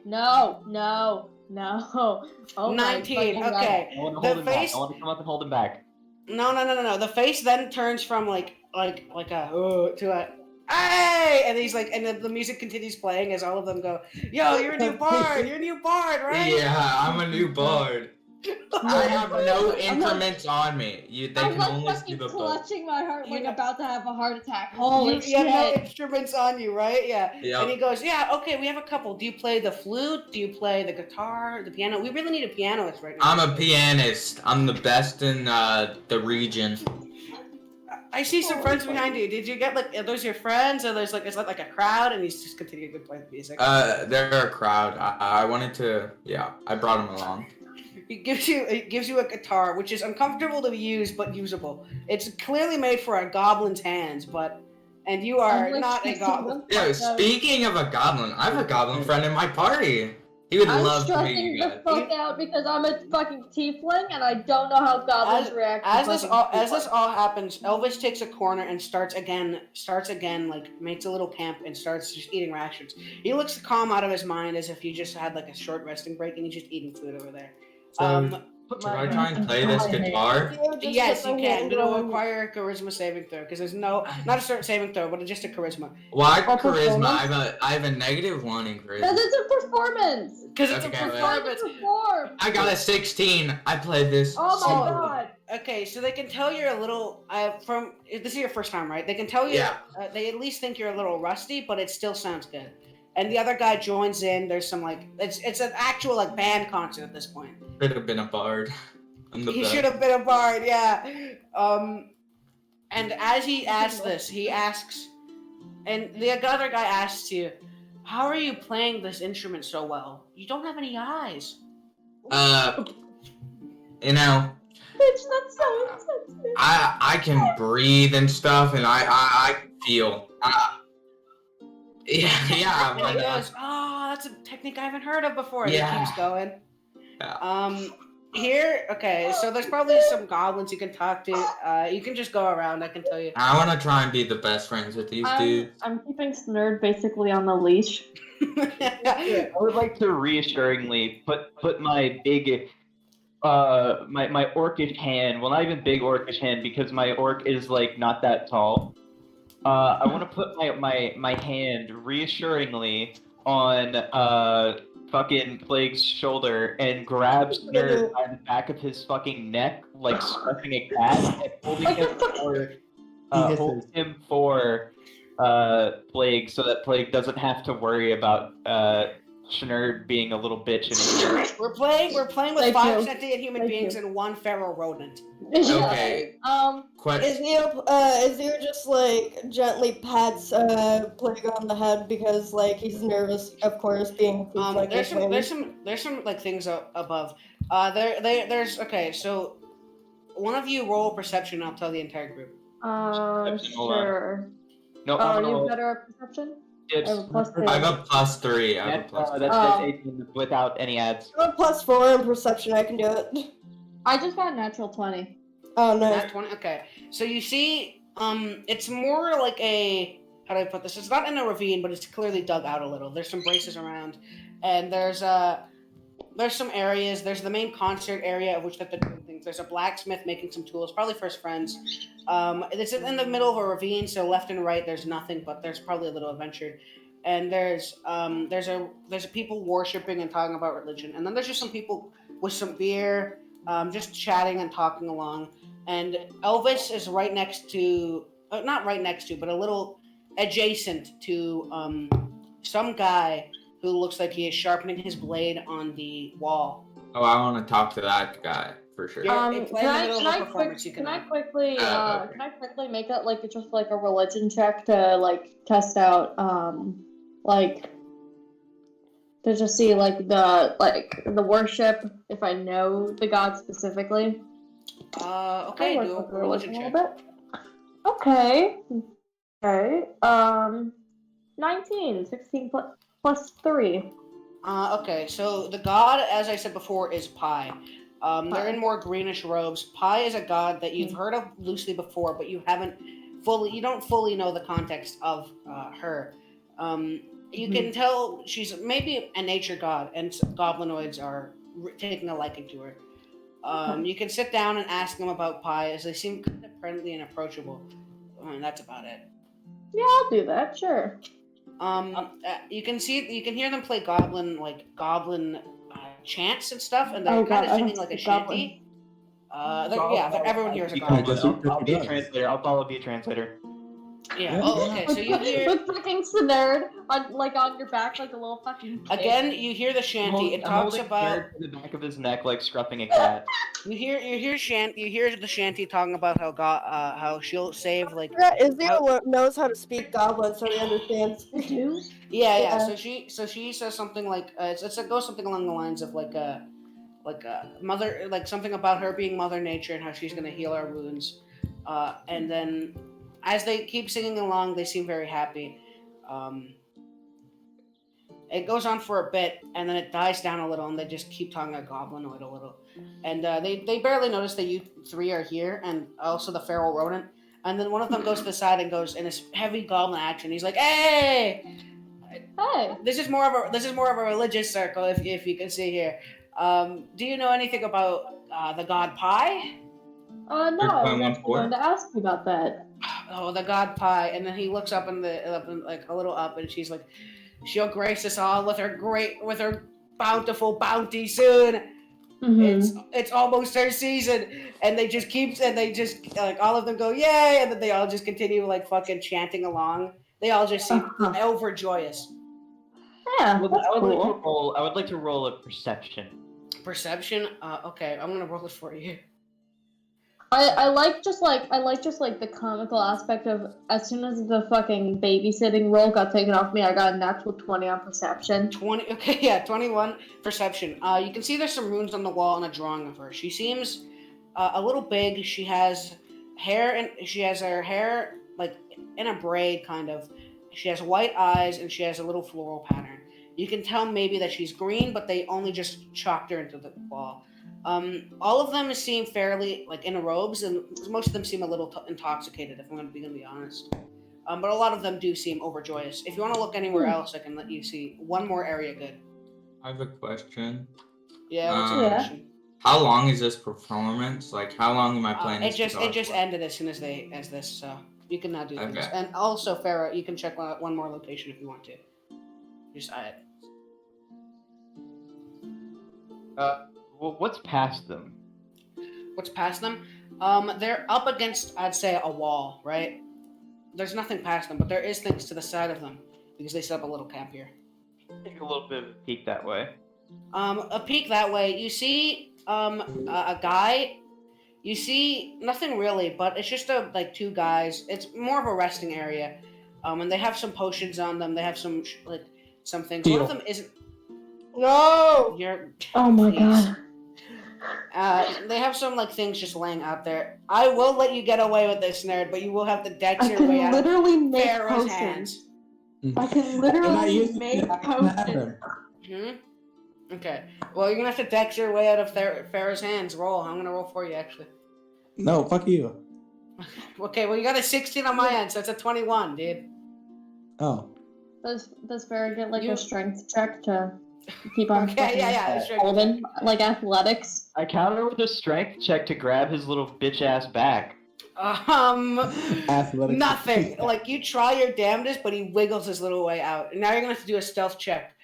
Oh 19. my fucking Okay. I want to The hold him back. face- I want to come up and hold him back. No. The face then turns from like a to a hey, and he's like, and the music continues playing as all of them go, yo, you're a new bard, right? Yeah, I'm a new bard. I have no increments on me. They I'm can like only see fucking the book. clutching my heart You like know- about to have a heart attack. Holy You have no shit. instruments on you, right? Yeah. Yep. And he goes, yeah, okay, we have a couple. Do you play the flute? Do you play the guitar? The piano? We really need a pianist right now. I'm a pianist. I'm the best in the region. I see some friends behind you. Did you get like, are those your friends? Or there's like, is that like a crowd? And he's just continuing to play the music. They're a crowd. I wanted to, I brought them along. It gives you a guitar, which is uncomfortable to use but usable. It's clearly made for a goblin's hands, and you are I'm, like, not a stressing goblin. the Yeah, fuck out. speaking of a goblin, I have a goblin friend in my party. He would I'm love to meet stressing you the guys. fuck out because I'm a fucking tiefling and I don't know how goblins react. to As this fucking all happens, Elvis takes a corner and starts again, like makes a little camp and starts just eating rations. He looks calm out of his mind as if he just had like a short resting break and he's just eating food over there. So, should I try and play this guitar? Yes, you can, but it'll require a charisma saving throw because there's not a certain saving throw, but just a charisma. Why Or charisma? performance? I have a -1 in Because charisma. it's a performance. Because it's Okay, a wait. Trying to performance. perform. I got a 16. I played this. Oh my solo. god. Okay, so they can tell you're a little this is your first time, right? They can tell you. Yeah. They at least think you're a little rusty, but it still sounds good. And the other guy joins in. There's some like it's an actual like band concert at this point. Should have been a bard. I'm the He best. should have been a bard, yeah. And as he asks this, he asks, and the other guy asks you, "How are you playing this instrument so well? You don't have any eyes." You know, Bitch, that's so insensitive. I can breathe and stuff, and I feel. Yeah. And he goes, "Oh, that's a technique I haven't heard of before." And Yeah. he keeps going. Yeah. Here, okay, so there's probably some goblins you can talk to. You can just go around, I can tell you. I want to try and be the best friends with these dudes. I'm keeping Snurd basically on the leash. I would like to reassuringly put my big, my orcish hand. Well, not even big orcish hand because my orc is like not that tall. I want to put my hand reassuringly on fucking Plague's shoulder and grab Snurd by the back of his fucking neck like scruffing a cat and holding him for Plague so that Plague doesn't have to worry about Snurd being a little bitch anymore. We're playing with Thank 5 you. sentient human Thank beings you. and 1 feral rodent. Okay. Azir just like gently pats Plague on the head because like he's nervous, of course, being like There's some like things above. There's okay. So one of you roll perception. I'll tell the entire group. Perception, hold on. Sure. No, Oh, I'm gonna you roll. better at perception? It's, I have a +3. I have a +3. I have a that's, +3. that's 18 without any ads. I'm a +4 in perception. I can do it. I just got a natural 20. Oh no. That's one. Okay. So you see, it's more like a how do I put this? It's not in a ravine, but it's clearly dug out a little. There's some braces around, and there's some areas. There's the main concert area of which they're doing things. There's a blacksmith making some tools, probably for his friends. It's in the middle of a ravine, so left and right there's nothing, but there's probably a little adventure. And there's people worshiping and talking about religion, and then there's just some people with some beer, just chatting and talking along. And Elvis is right next to not right next to, but a little adjacent to some guy who looks like he is sharpening his blade on the wall. Oh, I want to talk to that guy for sure. Play in the middle of a performance. Can I quickly make it like just like a religion check to like test out like to just see like the worship if I know the god specifically? Okay, do a religion check. Okay. Okay. 19, 16 plus 3. Okay, so the god, as I said before, is Pi. They're in more greenish robes. Pi is a god that you've heard of loosely before, but you don't fully know the context of her. You can tell she's maybe a nature god, and goblinoids are taking a liking to her. You can sit down and ask them about Pi, as they seem kind of friendly and approachable. And that's about it. Yeah, I'll do that. Sure. You can hear them play goblin chants and stuff, and they're kind of singing like a shanty. Everyone here is a goblin. I'll be a translator. I'll be a translator. Yeah. Oh, okay. So you hear with fucking Snerd on your back like a little fucking kid. Again, you hear the shanty. It talks about the back of his neck like scruffing a cat. You hear the shanty talking about how she'll save like. Israel knows how to speak Goblin, so he understands. Yeah. So she says something like it goes something along the lines of like a mother, like something about her being Mother Nature and how she's gonna heal our wounds, and then as they keep singing along, they seem very happy. It goes on for a bit, and then it dies down a little, and they just keep talking about goblinoid a little. And they barely notice that you three are here, and also the feral rodent. And then one of them goes to the side and goes in this heavy goblin action. He's like, "Hey, hey! This is more of a religious circle, if you can see here. Do you know anything about the god Pi?" No. I was going to ask you about that. Oh, the god Pi, and then he looks up like a little up, and she's like, "She'll grace us all with her bountiful bounty soon. Mm-hmm. It's almost her season." And they just like all of them go yay, and then they all just continue like fucking chanting along. They all just seem overjoyous. Yeah, well, that's I would like to roll a perception. Perception? Okay, I'm gonna roll it for you. I like just like the comical aspect of as soon as the fucking babysitting role got taken off me, I got a natural 20 on perception. 20, okay, yeah, 21 perception. You can see there's some runes on the wall and a drawing of her. She seems a little big. She has hair, and she has her hair like in a braid, kind of. She has white eyes, and she has a little floral pattern. You can tell maybe that she's green, but they only just chalked her into the wall. All of them seem fairly like in robes, and most of them seem a little intoxicated, if I'm going to be honest. But a lot of them do seem overjoyous. If you want to look anywhere else, I can let you see one more area good. I have a question. Yeah, what's your question? How long is this performance? Like, how long am I playing this? It just ended as soon as this, so you can now do things. And also, Farah, you can check one more location if you want to. Just Well, what's past them? What's past them? They're up against, I'd say, a wall, right? There's nothing past them, but there is things to the side of them because they set up a little camp here. Take a little bit of a peek that way. A peek that way. You see, a guy. You see nothing really, but it's just two guys. It's more of a resting area. And they have some potions on them. They have some things. One of them isn't. No. Oh my god. They have some things just laying out there. I will let you get away with this, nerd, but you will have to dex your way out of Pharaoh's hands. I can literally make potions. Okay. Well, you're gonna have to dex your way out of Pharaoh's hands. Roll. I'm gonna roll for you, actually. No, fuck you. Okay. Well, you got a 16 on my end, so it's a 21, dude. Oh. Does Farah get a strength check to keep on? Okay. Yeah. Holding like athletics. I counter with a strength check to grab his little bitch ass back. Athletics. Nothing. You try your damnedest, but he wiggles his little way out. And now you're gonna have to do a stealth check.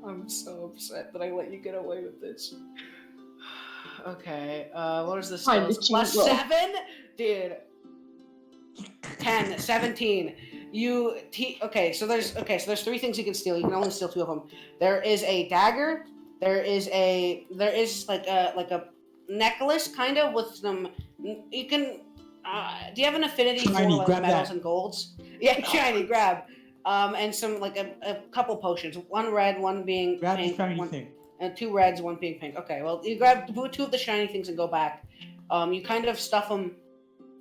I'm so upset that I let you get away with this. Okay. What is this? Find the Plus cheat roll. 7, dude. 10, 17. Okay. So there's 3 things you can steal. You can only steal 2 of them. There is a dagger. There is like a necklace kind of with some. You can. Do you have an affinity Shiny, for like grab metals that. and golds? Yeah, shiny. Grab. And some like a couple potions. 1 red, 1 being Grab the pink. shiny 1, thing. and 2 reds, 1 being pink. Okay, well, you grab 2 of the shiny things and go back. You kind of stuff them.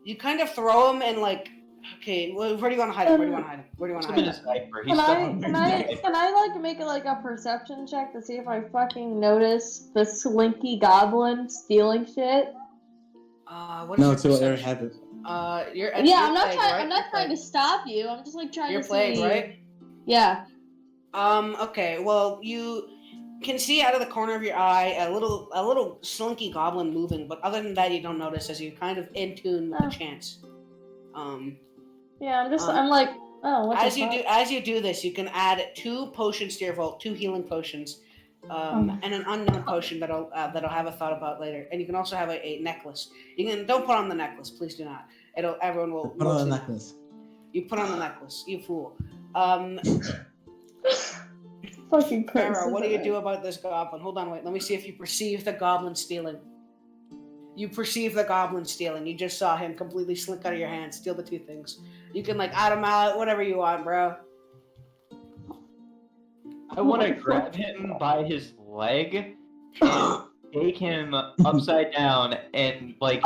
You kind of throw them and like. Okay, where do you want to hide them? Where do you want to hide them? Where do you want to Put him hide in them? his diaper. He's Can stuck I on can his I diaper. can I like make it like a perception check to see if I fucking notice the slinky goblin stealing shit? What is No, your it's what perception? habit. You're Yeah, you're I'm not plagued, trying. right? I'm not You're trying to plagued. stop you. I'm just like trying You're to plagued, see. right? Yeah. Okay. Well, you can see out of the corner of your eye a little slinky goblin moving, but other than that, you don't notice as you're kind of in tune with the chance. Yeah, I'm like, oh, what As the you fuck? do as you do this, you can add 2 potions to your vault, 2 healing potions, and an unknown potion that'll have a thought about later. And you can also have a necklace. Don't put on the necklace, please do not. Everyone will Put on mostly a know. necklace. You put on the necklace, you fool. Fucking Farah, what do you curses. do about this goblin? Hold on, wait. Let me see if you perceive the goblin stealing. You perceive the goblin stealing. You just saw him completely slink out of your hand, steal the 2 things. You can like add him out, whatever you want, bro. I want to grab him by his leg and take him upside down and like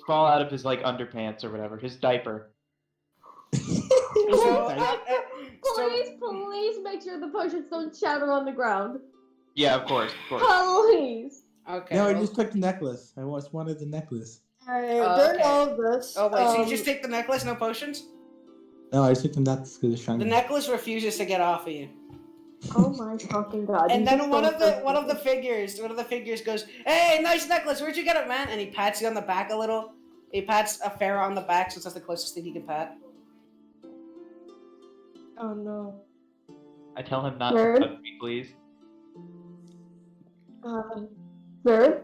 fall out of his like underpants or whatever, his diaper. Please make sure the potions don't shatter on the ground. Yeah, of course. Please. Okay. No, I just took the necklace. I just wanted the necklace. During all of this. Oh wait, so you just take the necklace, no potions? No, I took the necklace because it's shiny. The necklace refuses to get off of you. Oh my fucking god. And you then just one don't of the figures goes, "Hey, nice necklace. Where'd you get it, man?" And he pats you on the back a little. He pats a Farah on the back, since that's the closest thing he can pat. Oh no. I tell him not Nerd. to touch me, please. Sir?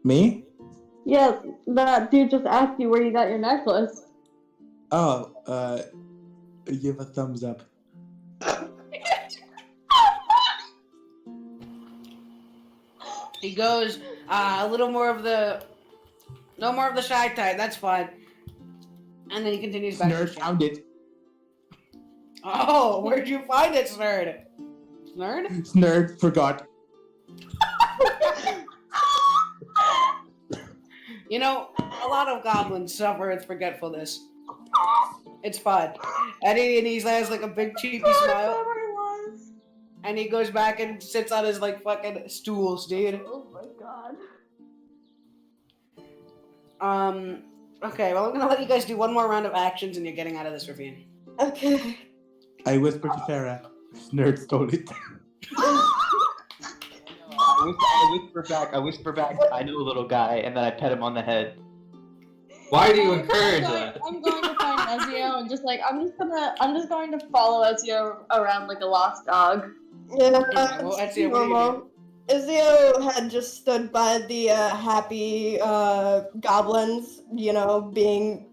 Me? Yes, that dude just asked you where you got your necklace. Oh, give a thumbs up. He goes, a little more of the, no more of the shy type. That's fine. And then he continues back. Nerd found it. Oh, where'd you find it, Snerd? Snerd? Nerd forgot. You know, a lot of goblins suffer with forgetfulness. It's fun. And he has like a big cheeky smile. And he goes back and sits on his like fucking stools, dude. Oh my god. Okay, well I'm gonna let you guys do 1 more round of actions and you're getting out of this ravine. Okay. I whispered to Farah. Nerd stole it. I whisper back, I know a little guy, and then I pet him on the head. Why do you encourage that? I'm going to find Ezio and just like I'm just going to follow Ezio around like a lost dog. Yeah, well, Ezio, what do you normal. Ezio had just stood by the happy goblins, you know, being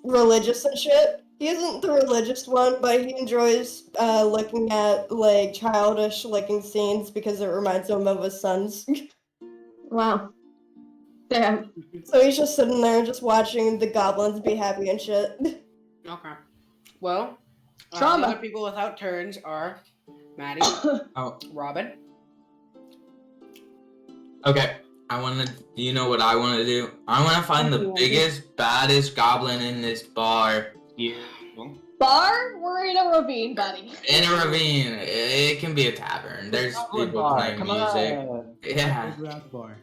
religious and shit. He isn't the religious one, but he enjoys looking at like childish looking scenes because it reminds him of his sons. Wow. Damn. So he's just sitting there just watching the goblins be happy and shit. Okay. Well, the Trauma. other people without turns are Maddie, Oh, Robin. okay. You know what I want to do? I want to find the biggest, baddest goblin in this bar. Yeah. Bar? We're in a ravine, buddy. In a ravine. It can be a tavern. There's people playing Come music. on. Yeah. Bar.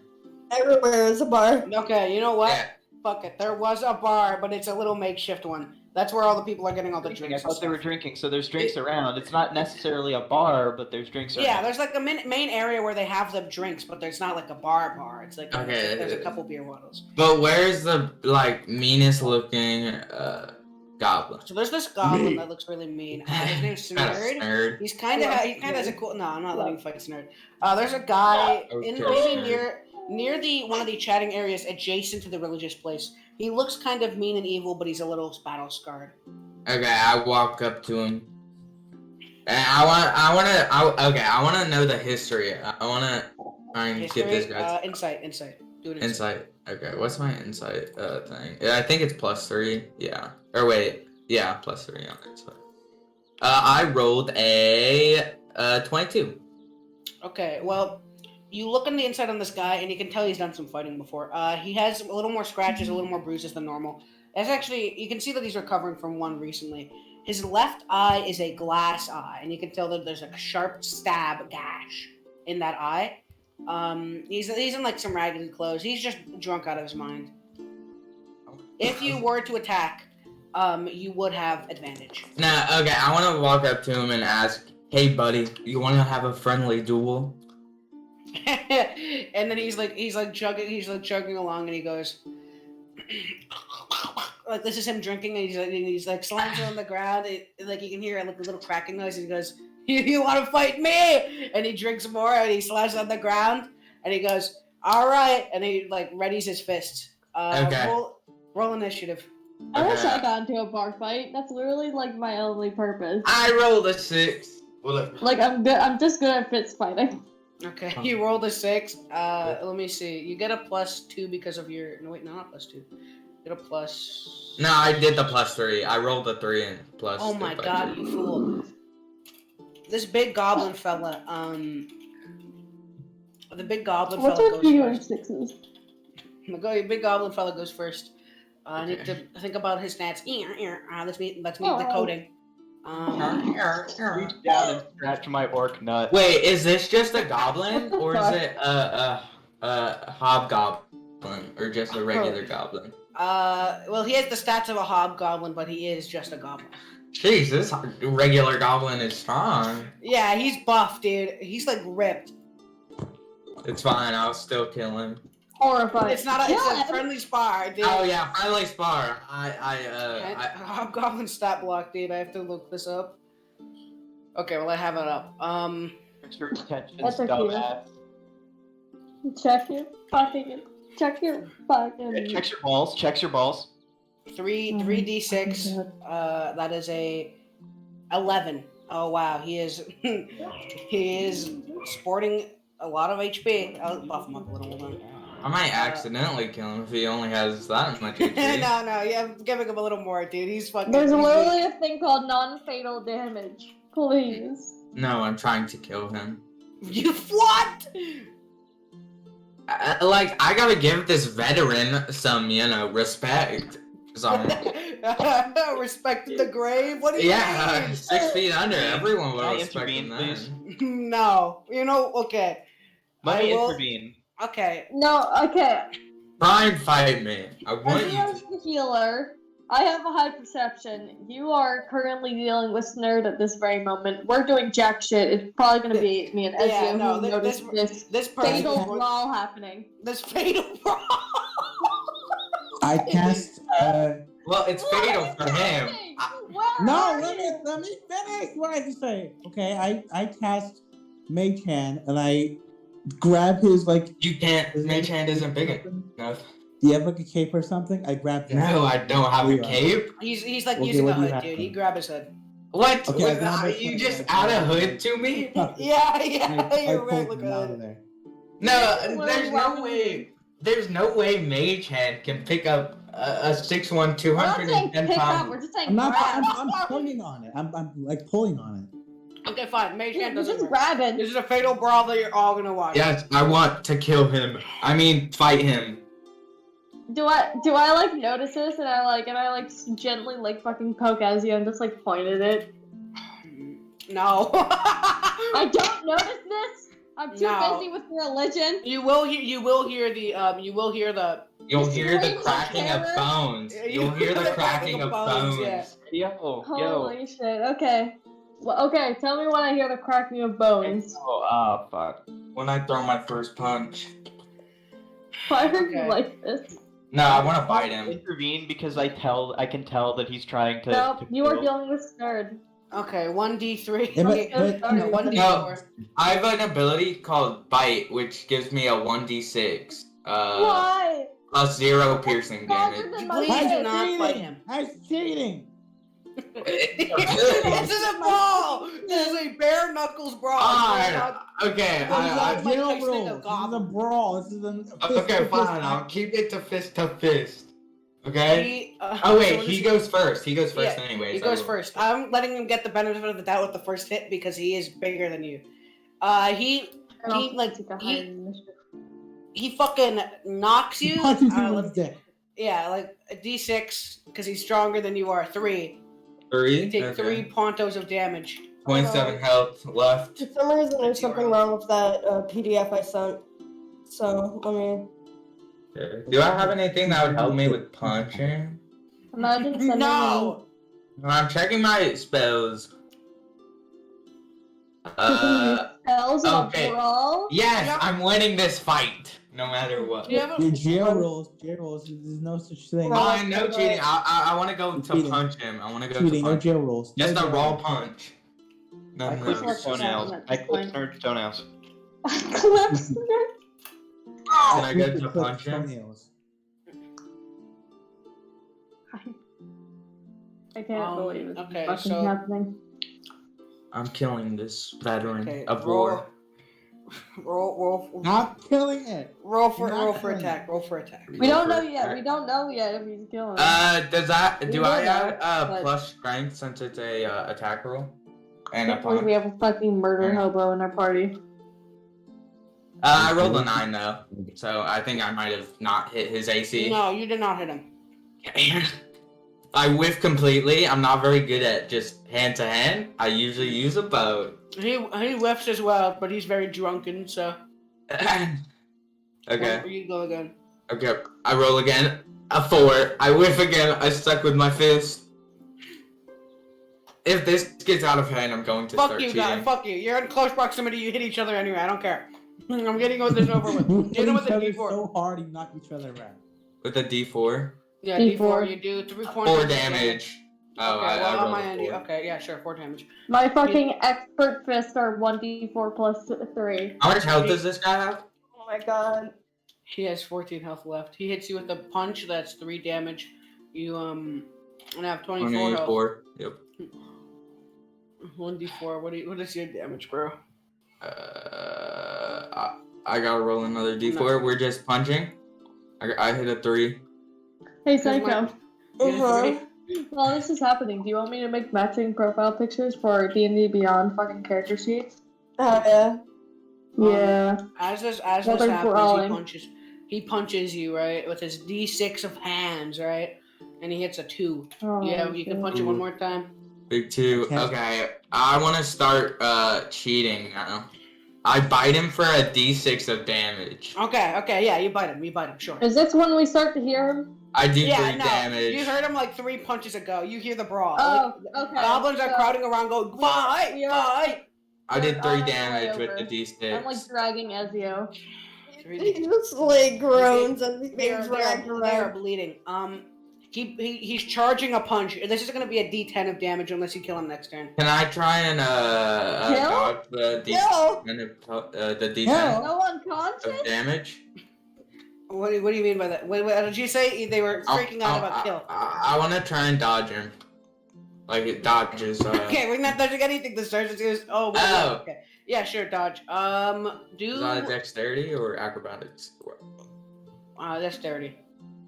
Everywhere is a bar. Okay, you know what? Yeah. Fuck it. There was a bar, but it's a little makeshift one. That's where all the people are getting all the I drinks. thought they were drinking, so there's drinks around. It's not necessarily a bar, but there's drinks around. Yeah, there's like a main area where they have the drinks, but there's not like a bar. It's like Okay. there's a couple beer bottles. But where's the like meanest looking goblin. So there's this goblin that looks really mean. His name's Kinda Snurd. Snurd. He kind of has a cool. No, I'm not letting you fight Snurd. There's a guy I was in scared maybe Snurd. near the one of the chatting areas adjacent to the religious place. He looks kind of mean and evil, but he's a little battle scarred. Okay, I walk up to him. And I want to know the history. I want to try and get this guy. Insight. Do an Insight. Okay, what's my insight thing? Yeah, I think it's +3. Yeah. Or wait. Yeah, +3 on insight. I rolled a 22. Okay, well, you look on the inside on this guy, and you can tell he's done some fighting before. He has a little more scratches, a little more bruises than normal. It's actually, you can see that he's recovering from one recently. His left eye is a glass eye, and you can tell that there's a sharp stab gash in that eye. He's in like some raggedy clothes. He's just drunk out of his mind. If you were to attack, you would have advantage. Nah, okay, I want to walk up to him and ask, "Hey, buddy, you want to have a friendly duel?" And then he's chugging along, and he goes, like this is him drinking, and he's like slams on the ground. Like you can hear like a little cracking noise, and he goes, "You want to fight me?" And he drinks more, and he slams on the ground, and he goes, "All right," and he like readies his fist. Okay. Roll initiative. I wish I got into a bar fight. That's literally like my only purpose. I rolled a 6. Like I'm good. I'm just good at fist fighting. Okay, you rolled a 6. Let me see. You get a +2 because of your. No, wait, no, not +2. You get a plus. No, I did the +3. I rolled a 3 and plus. Oh my god, you fool! This big goblin fella. The big goblin What's fella with goes you and first. sixes? The big goblin fella goes first. I need to think about his stats. Let's meet the coding. Reach down and scratch my orc nut. Wait, is this just a goblin or is it a hobgoblin or just a regular goblin? Well, he has the stats of a hobgoblin, but he is just a goblin. Jeez, this regular goblin is strong. Yeah, he's buff, dude. He's like ripped. It's fine, I'll still kill him. Horrifying. It's a friendly spar, dude. Oh yeah, friendly spar. Hobgoblin stat block, dude. I have to look this up. Okay, well I have it up. Your attention, That's a dumbass. Check your fucking. Checks your balls. Checks your balls. 3d6. That is a 11. Oh wow, he is he is sporting a lot of HP. I'll buff him up a little bit. I might accidentally kill him if he only has that much HP. No, yeah, I'm giving him a little more, dude. He's fucking. There's literally a thing called non-fatal damage. Please. No, I'm trying to kill him. You what? I gotta give this veteran some, respect. Some. Respect the grave? What do you mean? 6 feet under. Everyone will Can I respect intervene, him please? then. No. Okay. Let me I will- intervene. Okay. No. Okay. Try and fight me. I want As you you as the healer, I have a high perception. You are currently dealing with Snurd at this very moment. We're doing jack shit. It's probably gonna be me and Ezio Yeah, no, who noticed this fatal person. brawl happening. This fatal brawl. I cast. Well, it's fatal for him. No, let me finish what I have to say. Okay, I cast Mage Hand and I grab his like. You can't. Mage Hand isn't big enough. Do you have like a cape or something? I grab that. No, I don't have a cape. He's like Okay, using a what do you hood, have dude. then? He grabbed his hood. What? Okay, I grab Without my you phone just and add I a pull hood to me? Yeah, I you're pulled right. Look him at out of it. there. No, there's no way. There's no way Mage Hand can pick up a 6'1", We're not saying 210 pick up. pound. We're just saying I'm not. grab. I'm pulling on it. I'm like pulling on it. Okay, fine. Mage hand You're doesn't just work. grabbing. This is a fatal brawl that you're all gonna watch. Yes, I want to kill him. I mean, fight him. Do I like notice this and I gently like fucking poke Ezio and just like point at it? No. I don't notice this. I'm too No. busy with religion. You will hear the You'll hear the Screams of cracking of terror. bones. Yeah, You'll hear the cracking of bones. yeah. Yo. Holy shit. Okay. Well, okay. Tell me when I hear the cracking of bones. Oh, fuck. When I throw my first punch. Why are Okay. you like this? No, I want to bite him. Intervene because I can tell that he's trying to. Nope, to you are kill. dealing with Snurd. Okay, 1d3. Yeah, Okay, but- no, 1d4. No, I have an ability called Bite, which gives me a 1d6. Why? Plus 0 piercing Stronger damage. than my Please fist. do not fight him. That's cheating. This is a brawl. This is a bare knuckles brawl. Alright, okay, I- This is Mike a Tyson jail and a rules. This is a goblin. brawl. This is a okay, fine, I'll keep it to fist. Okay? Oh Oh wait, he goes first. He goes first Yeah, anyways. He goes first. I'm letting him get the benefit of the doubt with the first hit because he is bigger than you. He fucking knocks you. punches you in the dick. Yeah, like a d6 because he's stronger than you are. 3. 3? You take Okay. 3 pontos of damage. 0.7 health left. For some reason, there's something wrong with that PDF I sent. So let me. Okay. Do I have anything that would help me with punching? Imagine sending No. I'm checking my spells. spells in okay. a brawl. Yes, Yeah. I'm winning this fight, no matter what. Do you have Your a jail rules. Jail rules. There's no such thing. Fine, no cheating. I want to go to Cheating. punch him. I want to go Cheating. to No punch. jail rules. Just no a jail raw rules. punch. No, I no. clicked Let's toenails. not I at clicked this Snurd toenails. Clips. Can I go Click to the clip punch him? toenails. I can't believe it's okay, fucking so- happening. I'm killing this veteran Okay, of roll. war. Roll Not killing it. roll for Not killing attack. Roll for attack. We don't know yet. We don't know yet if he's killing. Does that We do know I that, have but- plus strength since it's a attack roll? I And a can't believe punch? we have a fucking murder hobo in our party. I rolled a 9 though, so I think I might have not hit his AC. No, you did not hit him. I whiff completely. I'm not very good at just hand to hand. I usually use a bow. He whiffs as well, but he's very drunken, so. Okay. You go again. Okay. I roll again. A 4. I whiff again. I stuck with my fist. If this gets out of hand, I'm going to Fuck start you, cheating. guys. Fuck you. You're in close proximity. You hit each other anyway. I don't care. I'm getting this over with. You Hit hit him each with a other D4. so hard you knock each other around. With a D4. Yeah, D4. D4. You do 3 points. 4 of damage. Oh, Okay, I well, on rolled my a end, 4. okay, yeah, sure, 4 damage. My fucking expert fists are 1d4 plus 3. How much health does this guy have? Oh my god. He has 14 health left. He hits you with a punch. That's 3 damage. You and have 24 health. 24. Yep. 1d4. What is your damage, bro? I gotta roll another D4. We're just punching. I hit a 3. Hey, Here's my- Psycho. You hit Uh-huh. 3? While this is happening, do you want me to make matching profile pictures for D&D Beyond fucking character sheets? Yeah. Yeah. As this Well, happens, they're brawling. he punches you, right, with his D6 of hands, right? And he hits a 2. Oh, Yeah, you can shit. punch it one more time. Big 2. Okay. Okay. I want to start cheating now. I bite him for a D6 of damage. Okay, yeah, you bite him, sure. Is this when we start to hear him? I do 3 Yeah, no, damage. you heard him like 3 punches ago. You hear the brawl. Oh, Like, okay. goblins are so crowding around going, fight, we are- fight! I did 3 on our way damage with over. the D6. I'm like dragging Ezio. He just like groans and They being are, dragged they are around. bleeding. He's charging a punch. This is gonna be a D10 of damage unless you kill him next turn. Can I try and Kill? dodge the D10? No. The D10 No. No unconscious? of damage? What do you mean by that? What did you say? They were freaking out about kill. I want to try and dodge him. Like it dodges. Okay, we're not dodging anything this turn. Oh. Okay. Yeah, sure, dodge. Is that a dexterity or acrobatics? Dexterity.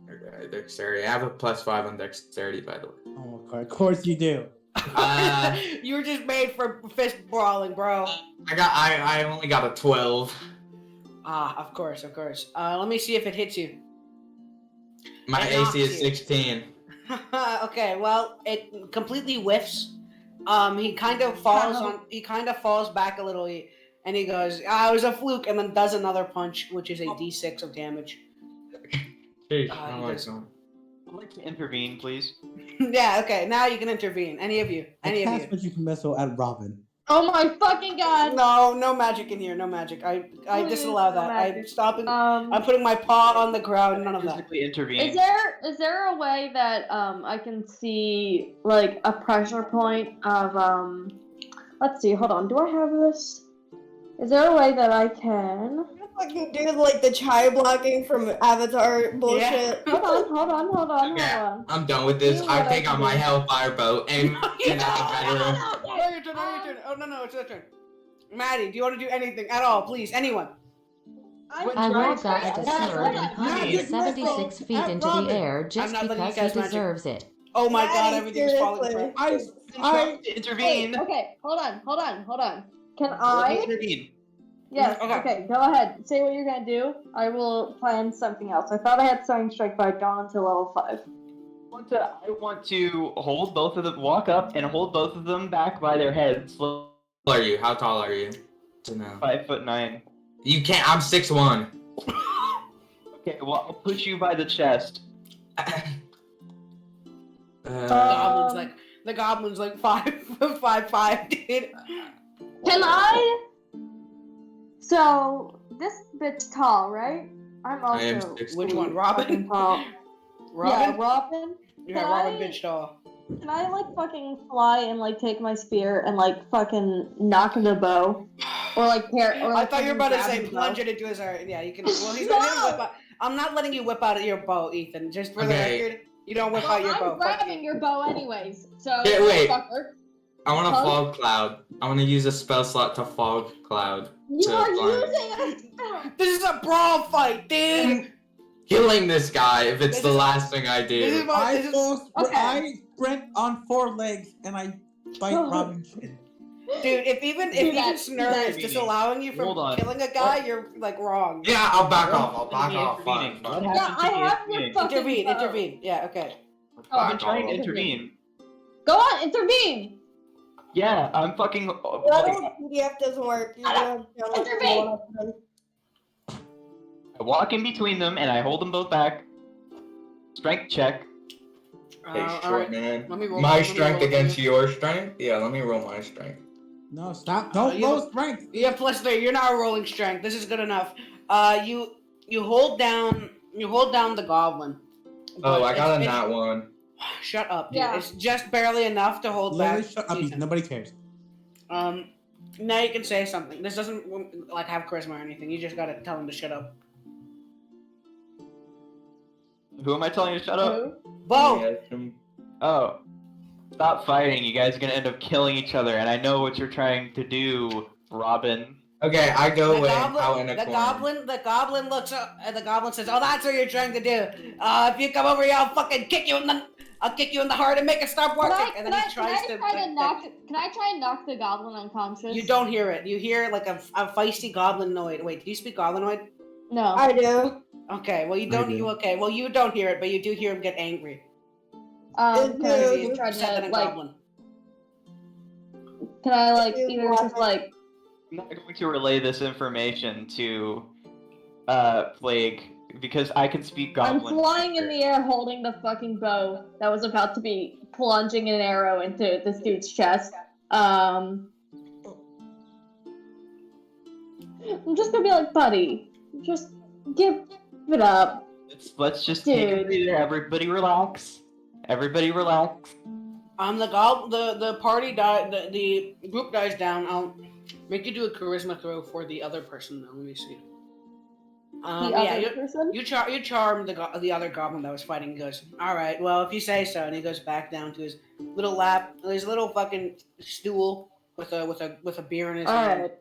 Okay, dexterity. I have a +5 on dexterity, by the way. Oh my god, of course you do. You were just made for fist brawling, bro. I only got a 12. Of course. Let me see if it hits you. My It AC knocks is you. 16. Okay, well, it completely whiffs. He kind of falls back a little, and he goes, it was a fluke, and then does another punch, which is a D6 of damage. Jeez, he oh my does- God. I'd like to intervene, please. Yeah, okay, now you can intervene. Any of you. I cast Magic Missile at Robin. Oh my fucking god! No magic in here. No magic. I Please, disallow no that. I'm magic. stopping. I'm putting my paw on the ground. None of that. Physically intervene. Is there a way that I can see like a pressure point of let's see, hold on, do I have this? Is there a way that I can Fucking do like the chai blocking from Avatar bullshit. hold on. Okay, I'm done with this. See I what take I out can my do. hellfire bow and get out of the bedroom. No, your turn. Your turn. Oh no, it's your turn. Maddie, do you want to do anything at all? Please, anyone. I walk up to Snurd and punch him 76 feet into the air just not letting you because he guys magic. deserves it. Oh my god, Maddie, everything's falling seriously. apart. I Intervene. Okay, hold on. Can Let me I? intervene. Yes, Okay. okay, go ahead. Say what you're gonna do. I will plan something else. I thought I had Stunning Strike, but I'd gone to level 5. I want to hold both of them, walk up and hold both of them back by their heads. How tall are you? How tall are you? No. 5'9". You can't. I'm 6'1". Okay, well I'll push you by the chest. The goblin's like 5'5", dude. Can I? So this bitch tall, right? I'm also. I am 6'2". Which one, fucking Robin? tall. Robin? Yeah, Robin. Yeah, Can Robin I- bitch tall. Can I like fucking fly and like take my spear and like fucking knock in a bow, or like I thought you were about to say fucking grab plunge the it into his heart. Yeah, you can. Well, he's not letting you whip out. I'm not letting you whip out your bow, Ethan. Just for the Okay. record, you don't whip bow. out your I'm bow. Fuck grabbing you. your bow anyways. So Yeah, wait. fucker. I want to Huh? fog cloud. I want to use a spell slot to fog cloud. You to are blind. using a. This is a brawl fight, dude. Killing this guy if it's This the is- last thing I This is do. my. This is, Okay. I sprint on 4 legs and I bite Robin's chin. dude, if even Do that, Snur is that. disallowing you from Hold on. killing a guy, you're like wrong. Yeah, I'll back off. I'll What back happened off. to Fine, intervening? What fine. Yeah, happened to I the have your intervening? fucking Intervene, bow. intervene. Yeah, okay. I've been Back trying to off. intervene. Go on, intervene. Yeah, I'm fucking. That PDF doesn't work. You're gonna have to download Intervene! the one up then. I walk in between them and I hold them both back. Strength check. Hey, all short right. man. Let me roll. My let me strength roll against for your strength? Yeah, let me roll my strength. No, stop. Don't you roll don't- strength. Yeah, +3. You're not rolling strength. This is good enough. You hold down the goblin. Oh, But I got a it's- nat one. Shut up, dude. Yeah. It's just barely enough to hold Lily, back. shut up. Ethan. Nobody cares. Now you can say something. This doesn't like have charisma or anything. You just gotta tell him to shut up. Who am I telling to shut up? Bo. Oh. Stop fighting. You guys are gonna end up killing each other, and I know what you're trying to do, Robin. Okay, I go The away out in a goblin, corner. the goblin looks up, and the goblin says, "Oh, that's what you're trying to do. If you come over here, I'll fucking kick you in the heart and make it stop working." And then he tries to. Can I try and knock the goblin unconscious? You don't hear it. You hear like a feisty goblinoid. Wait, do you speak goblinoid? No. I do. Okay, well you I don't. do. Well you don't hear it, but you do hear him get angry. Can I Dude, either try Upset to than a like? goblin. Can I like Dude, either just like? I'm not going to relay this information to Plague because I can speak I'm Goblin. flying in the air holding the fucking bow that was about to be plunging an arrow into this dude's chest. I'm just gonna be like, buddy, just give it up. Let's just take a Dude. breather. Everybody relax. Everybody relax. The party the group dies down. I'll make you do a charisma throw for the other person though. Let me see. The other person. You charm the other goblin that was fighting. He goes, "All right, well, if you say so." And he goes back down to his little his little fucking stool with a beer in his hand. Alright.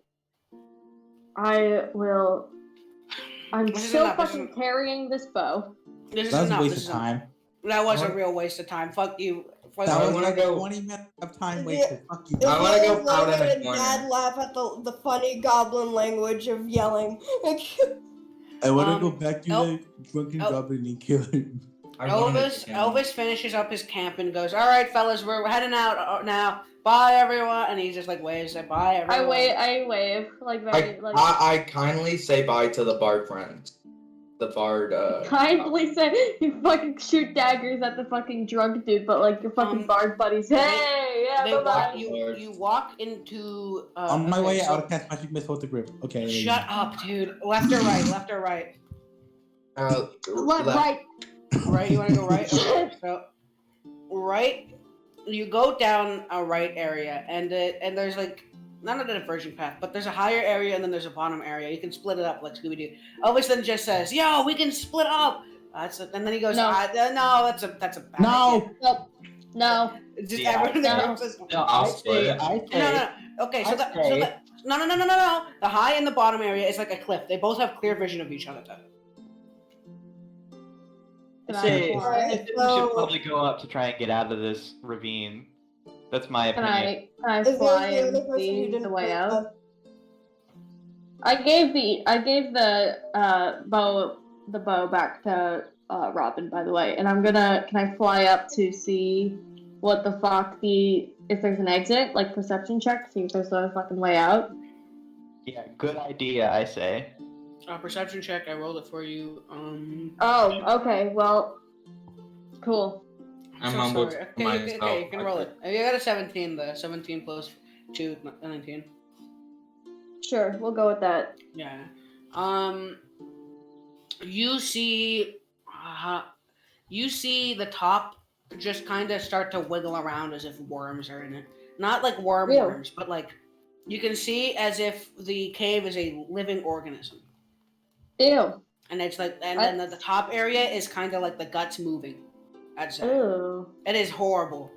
I will. I'm This is still enough, this is fucking enough. carrying this bow. This is That was a enough. waste This of is enough. time. That was a real waste of time. Fuck you. That I was wanna like go- 20 minutes of time Yeah. wasted. Fuck you. I wanna go It's out like in a a corner. dad laugh at the funny goblin language of yelling. I want to go back to El- the drunken El- goblin and kill him. Elvis finishes up his camp and goes, "All right, fellas, we're heading out now. Bye, everyone." And he just like waves, like, "Bye, everyone." I wave like very like. I kindly say bye to the bar friends. the bard. Kindly say you fucking shoot daggers at the fucking drunk dude, but like your fucking bard buddies. Hey, yeah, They bye walk, bye. you walk into. On my okay, way so- out, cast magic missile with the grip. Okay. Shut up, dude. Left or right? Left or right? Right. Right. You want to go right? Okay. So, right. You go down a right area, and there's like not a diversion path, but there's a higher area and then there's a bottom area. You can split it up like Scooby Doo. Elvis then just says, "Yo, we can split up." And then he goes, No. "No, that's a bad idea." Nope. No. Just Yeah, everyone in the no. room says, No, I'll split it. no. Okay, so no. The high and the bottom area is like a cliff. They both have clear vision of each other. Though. I say we Alright, should so- probably go up to try and get out of this ravine. That's my Can opinion. I Is fly there the and only person who see didn't the way play out? that? I gave the bow back to Robin, by the way, and can I fly up to see what the fuck if there's an exit, like perception check, see if there's a fucking way out. Yeah, good idea, I say. Perception check. I rolled it for you. Oh, okay, well, cool. I'm so humbled sorry. to myself. Okay, you can roll it. You got a 17. The 17 plus 2, 19. Sure, we'll go with that. Yeah. You see the top just kind of start to wiggle around as if worms are in it. Not like worms, but like you can see as if the cave is a living organism. Ew. And it's like, and then the top area is kind of like the guts moving. I'd say. Ew. It is horrible.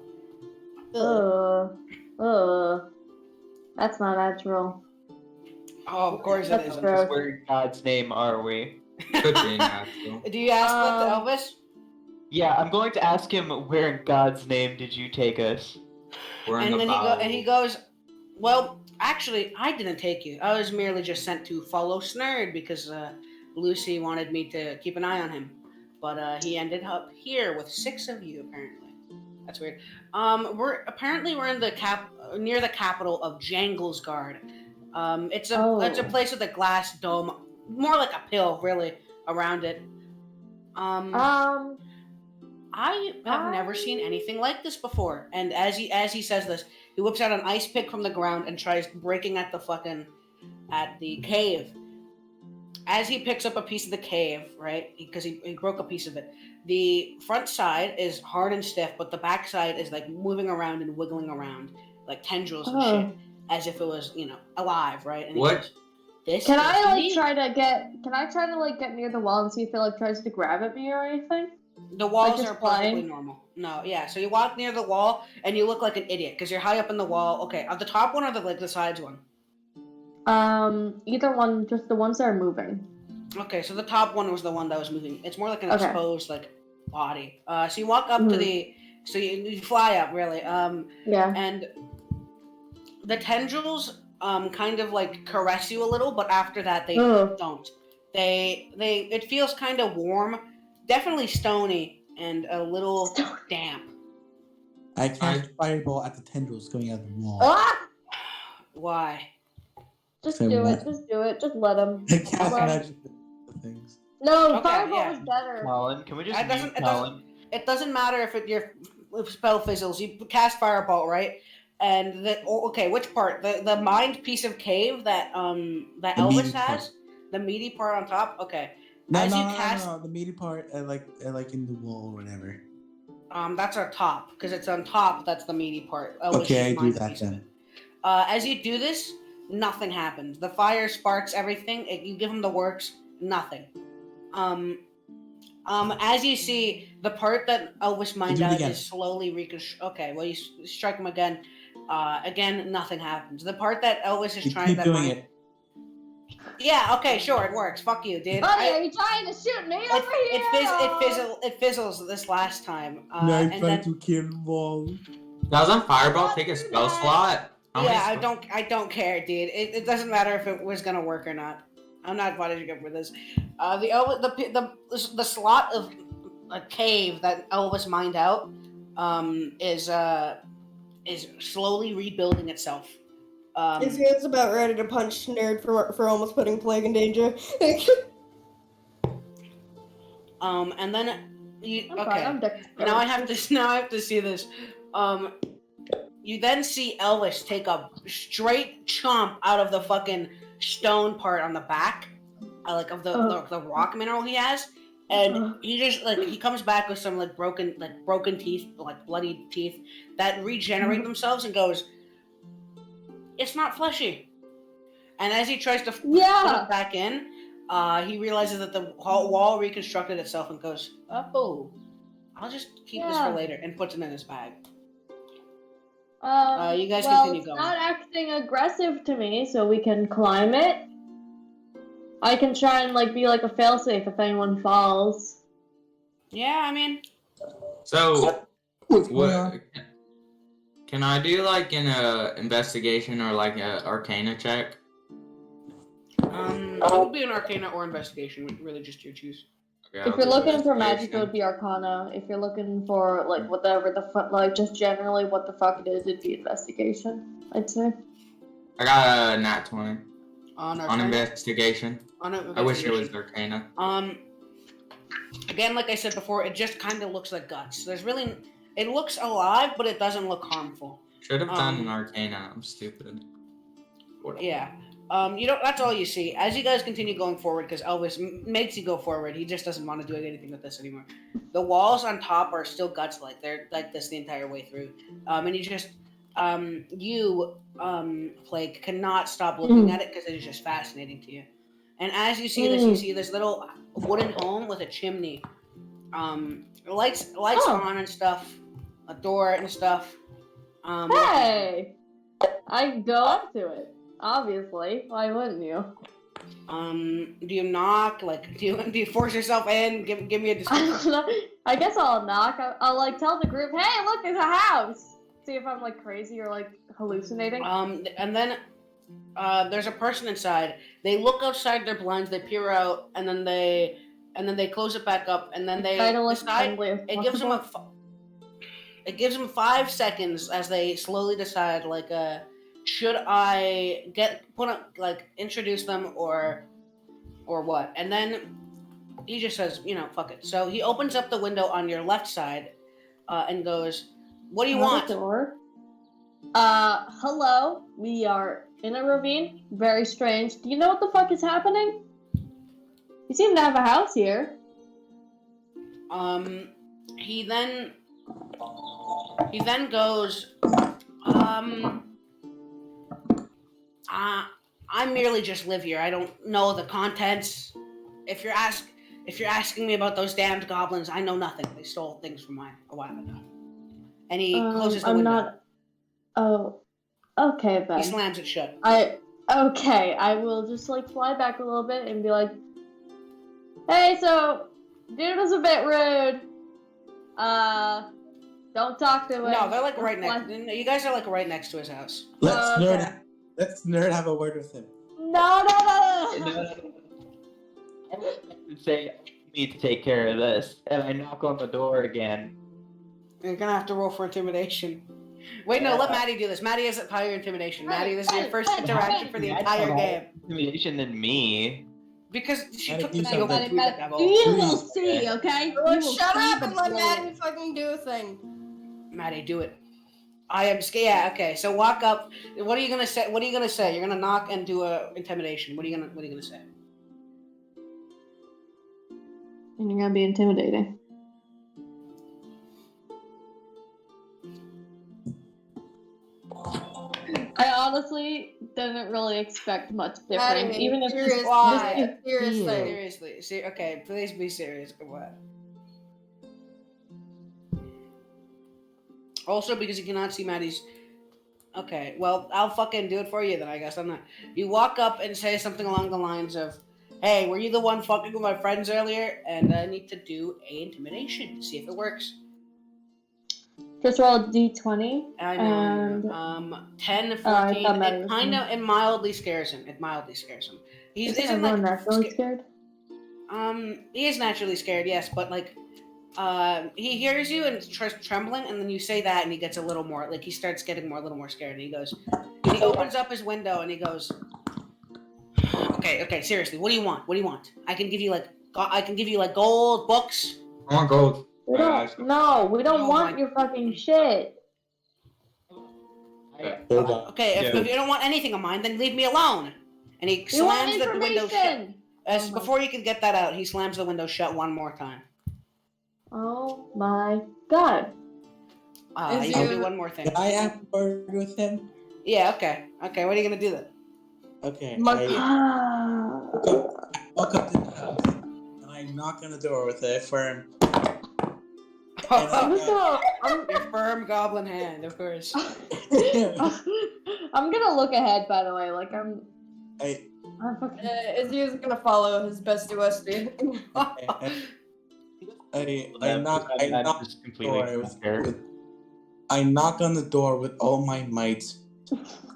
That's not natural. Oh, of course it That's isn't. gross. Where in God's name are we? Could be natural. Do you ask that to Elvis? Yeah, I'm going to ask him, where in God's name did you take us? We're in And the then bottom. he goes, well, actually, I didn't take you. I was merely just sent to follow Snurd because Lucy wanted me to keep an eye on him. But he ended up here with 6 of you, apparently. That's weird. We're in the near the capital of Janglesguard. It's a place with a glass dome, more like a pill, really, around it. I have never seen anything like this before. And as he says this, he whips out an ice pick from the ground and tries breaking at the cave. As he picks up a piece of the cave, right? Because he broke a piece of it. The front side is hard and stiff, but the back side is like moving around and wiggling around, like tendrils and shit, as if it was, alive, right? And he What? goes, this Can is I neat. try to get near the wall and see if it like tries to grab at me or anything? The walls just are perfectly flying? normal. No, yeah. So you walk near the wall and you look like an idiot because you're high up in the wall. Okay, of the top one or the sides one? Either one, just the ones that are moving. Okay, so the top one was the one that was moving. It's more like an Okay. exposed body. So you walk up to so you fly up really. Yeah. And the tendrils kind of like caress you a little, but after that they don't. It feels kind of warm, definitely stony, and a little damp. I cast fireball at the tendrils coming out of the wall. Ah! Why? Just So do what? it. Just do it. Just let him. I cast Well, magic things. No, Okay, fireball yeah. was better. Colin, can we just It doesn't- mute it Colin? It doesn't matter if your spell fizzles. You cast fireball, right? And which part? The mind piece of cave that The Elvis meaty has, part. the meaty part on top. Okay. No, As no, you no, cast- no, the meaty part, like in the wall or whatever. That's our top because it's on top. That's the meaty part. Elvis's Okay, I do mind that piece of then. it. As you do this, nothing happens. The fire sparks everything. You give him the works. Nothing. As you see, the part that Elvis mined Do it out again. is slowly Okay, well, you strike him again. Again, nothing happens. The part that Elvis is You trying keep to doing mine. it. Yeah. Okay. Sure. It works. Fuck you, dude. Buddy, are you trying to shoot me over here? It fizzles this last time. No, I'm and trying then to kill the wall. Doesn't fireball take a spell slot? How many yeah, spell- I don't care, dude. It doesn't matter if it was gonna work or not. I'm not punishing him for this. The slot of a cave that Elvis mined out is slowly rebuilding itself. His hand's about ready to punch Nerd for almost putting Plague in danger. And then you I'm okay. fine, I'm Now I have to see this. You then see Elvis take a straight chomp out of the fucking stone part on the back, like of the rock mineral he has, and he just he comes back with some broken teeth, like bloody teeth that regenerate themselves, and goes, "It's not fleshy." And as he tries to put it back in, he realizes that the wall reconstructed itself and goes, "Oh, I'll just keep this for later," and puts it in his bag. You guys continue going. It's not acting aggressive to me, so we can climb it. I can try and be like a failsafe if anyone falls. Yeah, I mean. So, what? Can I do an investigation or a arcana check? It would be an arcana or investigation, really just your choose. Okay, If you're looking for magic, it would be arcana. If you're looking for whatever the fuck, just generally what the fuck it is, it'd be investigation, I'd say. I got a nat 20. On investigation. I wish it was arcana. Again, like I said before, it just kind of looks like guts. It looks alive, but it doesn't look harmful. Should have done an arcana. I'm stupid. Yeah. That's all you see. As you guys continue going forward, because Elvis makes you go forward, he just doesn't want to do anything with this anymore. The walls on top are still guts, they're like this the entire way through. And you just, Plague, cannot stop looking at it because it is just fascinating to you. And as you see this, you see this little wooden home with a chimney, lights on and stuff, a door and stuff. Hey, I go up to it. Obviously, why wouldn't you? Do you knock? Do you force yourself in? Give me a description. I guess I'll knock. I'll tell the group, hey, look, there's a house. See if I'm crazy or hallucinating. And then there's a person inside. They look outside their blinds. They peer out, and then they close it back up, and then they decide. It gives them 5 seconds as they slowly decide should I introduce them or what? And then he just says, fuck it. So he opens up the window on your left side and goes, what do you want? Hello. We are in a ravine. Very strange. Do you know what the fuck is happening? You seem to have a house here. He then goes, I merely just live here. I don't know the contents. If you're asking me about those damned goblins, I know nothing. They stole things from mine a while ago. And he closes the window. Oh, okay then. He slams it shut. I will just fly back a little bit and be like, hey, so dude was a bit rude. Don't talk to him. No, they're right next. You guys are right next to his house. Let's nerd have a word with him. No. Say, I need to take care of this, and I knock on the door again. You're gonna have to roll for intimidation. Wait, no, let Maddie do this. Maddie has higher intimidation. Maddie, this is your first interaction for the entire game. Intimidation than me. Because she took the You will see, okay? Shut up and let Maddie fucking do a thing. Maddie, do it. I am scared. Yeah, okay. So walk up. What are you gonna say? You're gonna knock and do a intimidation. What are you gonna say? And you're gonna be intimidating. I honestly didn't really expect much different, even if seriously. See, okay, please be serious. Come on. Also, because you cannot see Maddie's. Okay, well, I'll fucking do it for you then. I guess I'm not. You walk up and say something along the lines of, "Hey, were you the one fucking with my friends earlier? And I need to do a intimidation to see if it works." Just roll a d20. I know. 10, 14. It mildly scares him. He isn't naturally scared. He is naturally scared, yes, but he hears you and starts trembling, and then you say that, and he gets a little more he starts getting a little more scared, and he goes, and he opens up his window, and he goes, okay, seriously, what do you want? I can give you I can give you like gold, books. I want gold. We don't. No, we don't Oh want my- your fucking shit. Hold on. Okay, if you don't want anything of mine, then leave me alone. And he We want slams the window shut. information. Oh my- Before you can get that out, he slams the window shut one more time. Oh my god. You can do one more thing. Can I have a word with him? Yeah, okay. Okay, what are you gonna do then? Okay. Monkey. I walk up to the house and I knock on the door with a firm. I'm just gonna. Your firm goblin hand, of course. I'm gonna look ahead. By the way, like I'm fucking. Izzy is gonna follow his best USD. I knock on the door with all my might,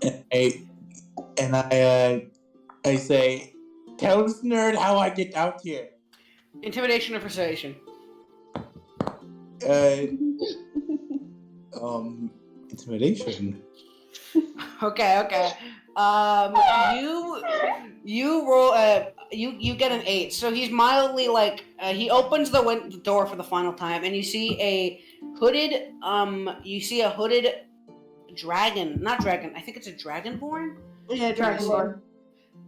and I say, "Tell this nerd how I get out here." Intimidation or persuasion? Intimidation. Okay. You roll. You get an 8. So he's mildly like. He opens the door for the final time, and you see a hooded. You see a hooded dragon. Not dragon. I think it's a dragonborn. Yeah, Dragonborn.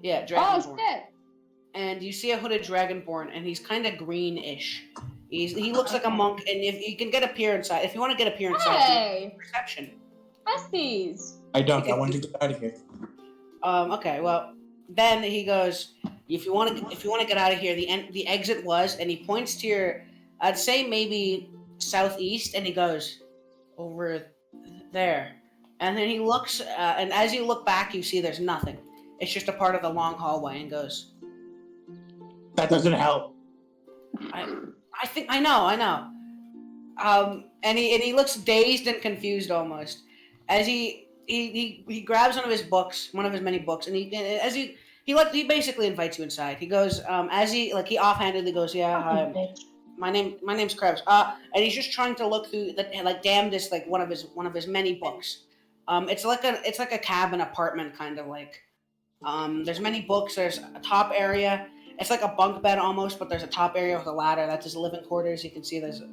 Yeah, Oh dragonborn. shit! And you see a hooded dragonborn, and he's kind of greenish. He looks like a monk, and if you can get a peer inside, if you want to get a peer inside, Hey, perception. besties. I don't. I want to get out of here. Okay. Well, then he goes. If you want to get out of here, the exit was, and he points to your. I'd say maybe southeast, and he goes over there, and then he looks, and as you look back, you see there's nothing. It's just a part of the long hallway, and goes. That doesn't help. I know. And he looks dazed and confused almost, as he grabs one of his many books, and he basically invites you inside. He goes, he offhandedly goes, yeah, my name's Krebs. And he's just trying to look through damnedest one of his many books. It's like a cabin apartment kind of like. There's many books. There's a top area. It's like a bunk bed almost, but there's a top area with a ladder. That's his living quarters. You can see there's a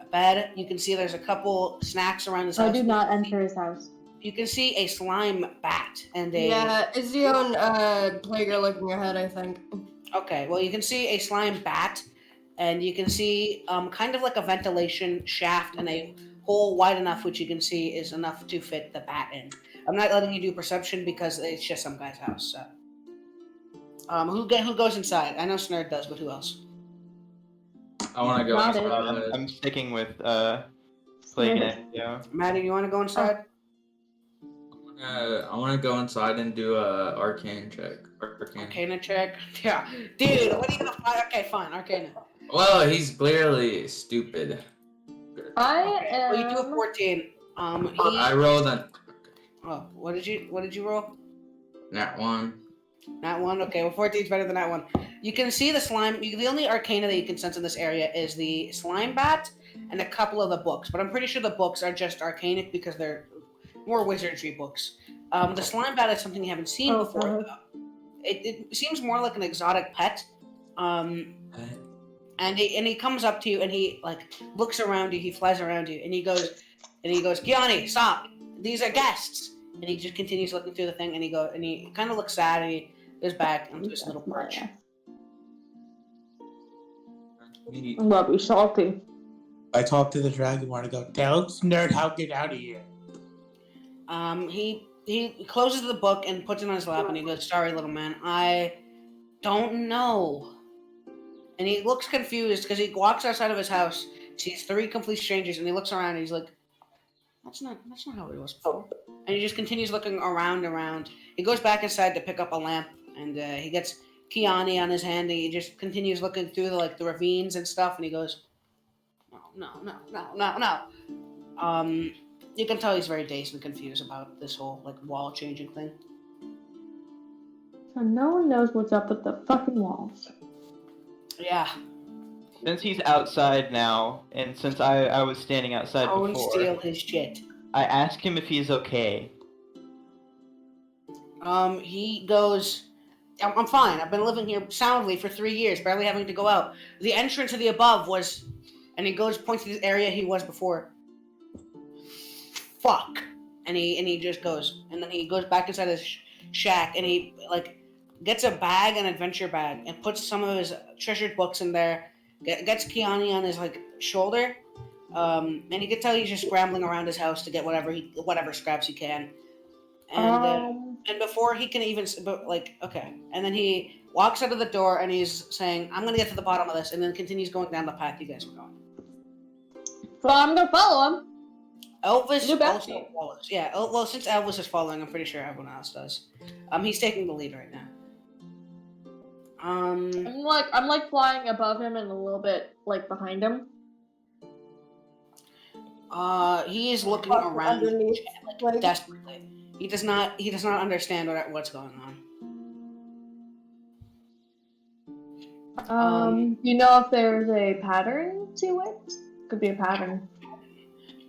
bed. You can see there's a couple snacks around his house. I do not enter his house. You can see a slime bat and a... Yeah, Izzy and Plague are looking ahead, I think. Okay, well, you can see a slime bat, and you can see kind of like a ventilation shaft and a hole wide enough, which you can see is enough to fit the bat in. I'm not letting you do perception because it's just some guy's house, so... Who goes inside? I know Snerd does, but who else? I want to go Got it. inside. I'm sticking with Plague and yeah. Maddie, you want to go inside? I want to go inside and do a arcane check. Arcana check? Yeah. Dude, what are you gonna find? Okay, fine, Arcana. Well, he's clearly stupid. Well, you do a 14. I rolled an. Oh, what did you roll? Nat 1. Nat 1? Okay, well 14 is better than that one. You can see the slime. The only arcana that you can sense in this area is the slime bat and a couple of the books. But I'm pretty sure the books are just arcanic because they're more wizardry books. The slime bat is something you haven't seen before. It seems more like an exotic pet. And he comes up to you and he looks around you. He flies around you and he goes, Kiani, stop! These are guests. And he just continues looking through the thing and he kind of looks sad and he goes back into his little perch. Love you, salty. I talk to the dragon. Want to go? Tell this nerd how to get out of here. He closes the book and puts it on his lap and he goes, "Sorry, little man, I don't know." And he looks confused because he walks outside of his house, sees 3 complete strangers, and he looks around and he's like, That's not how it was before. And he just continues looking around. He goes back inside to pick up a lamp, and he gets Kiani on his hand, and he just continues looking through the ravines and stuff, and he goes, No. You can tell he's very dazed and confused about this whole wall changing thing. So no one knows what's up with the fucking walls. Yeah. Since he's outside now, and since I was standing outside Don't before, steal his shit. I ask him if he's okay. He goes, I'm fine. I've been living here soundly for 3 years, barely having to go out. The entrance to the above was, and he points to the area he was before. Fuck, and he just goes, and then he goes back inside his shack, and he like gets a bag, an adventure bag, and puts some of his treasured books in there. Gets Kiani on his like shoulder, and you can tell he's just scrambling around his house to get whatever scraps he can. And before he can even, and then he walks out of the door and he's saying, "I'm gonna get to the bottom of this," and then continues going down the path you guys were going. So I'm gonna follow him. Elvis also follows. Yeah. Well, since Elvis is following, I'm pretty sure everyone else does. He's taking the lead right now. I'm like flying above him and a little bit like behind him. He is looking around underneath, like, desperately. He does not understand what's going on. Do you know if there's a pattern to it? Could be a pattern.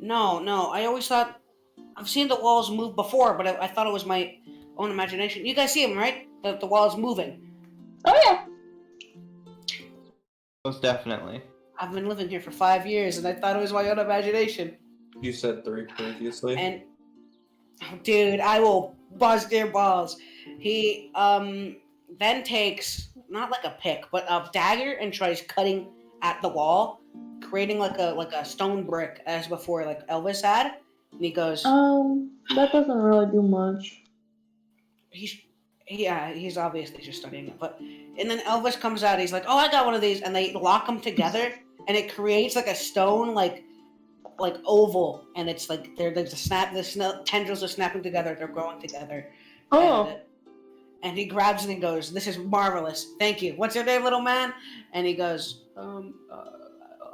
No. I always thought I've seen the walls move before, but I thought it was my own imagination. You guys see him, right? The wall is moving. Oh yeah. Most definitely. I've been living here for 5 years, and I thought it was my own imagination. You said 3 previously. And dude, I will bust your balls. He then takes not like a pick, but a dagger and tries cutting at the wall, creating like a stone brick as before, like Elvis had. And he goes, that doesn't really do much. He's obviously just studying it. And then Elvis comes out. He's like, "Oh, I got one of these," and they lock them together, and it creates like a stone like oval, and it's like there's a snap. The tendrils are snapping together. They're growing together. Oh. And he grabs it and goes, "This is marvelous. Thank you. What's your name, little man?" And he goes,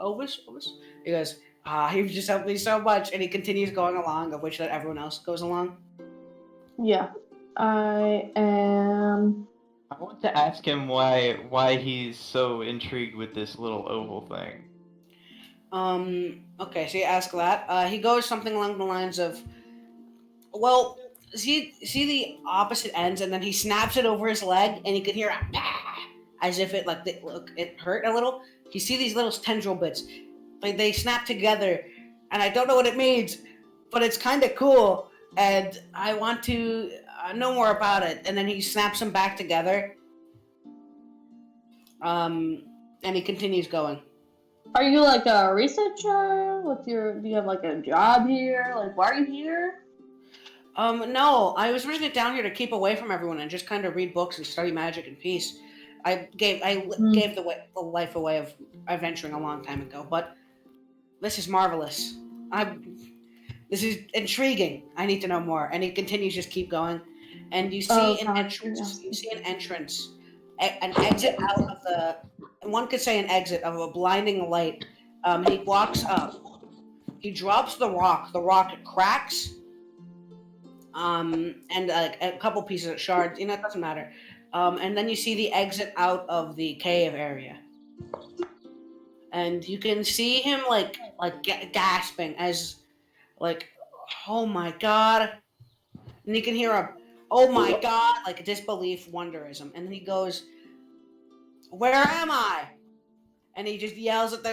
Elvis. He goes, "You've just helped me so much." And he continues going along, of which that everyone else goes along. Yeah. I am. I want to ask him why he's so intrigued with this little oval thing. Okay, so you ask that. He goes something along the lines of, well, see the opposite ends, and then he snaps it over his leg, and you can hear a bah, as if it it hurt a little. You see these little tendril bits, they snap together, and I don't know what it means, but it's kind of cool, and I want to know more about it. And then he snaps them back together, and he continues going. Are you like a researcher? Do you have like a job here? Like, why are you here? No, I was originally down here to keep away from everyone and just kind of read books and study magic in peace. I gave the life away of adventuring a long time ago, but this is marvelous. This is intriguing. I need to know more. And he continues just keep going, and you see an entrance. You see an entrance, an exit out of the. One could say an exit of a blinding light. He walks up. He drops the rock. The rock cracks. And a couple pieces of shards. It doesn't matter. And then you see the exit out of the cave area. And you can see him gasping as oh my god. And you can hear a oh my god, like a disbelief, wonderism. And then he goes, "Where am I?" And he just yells at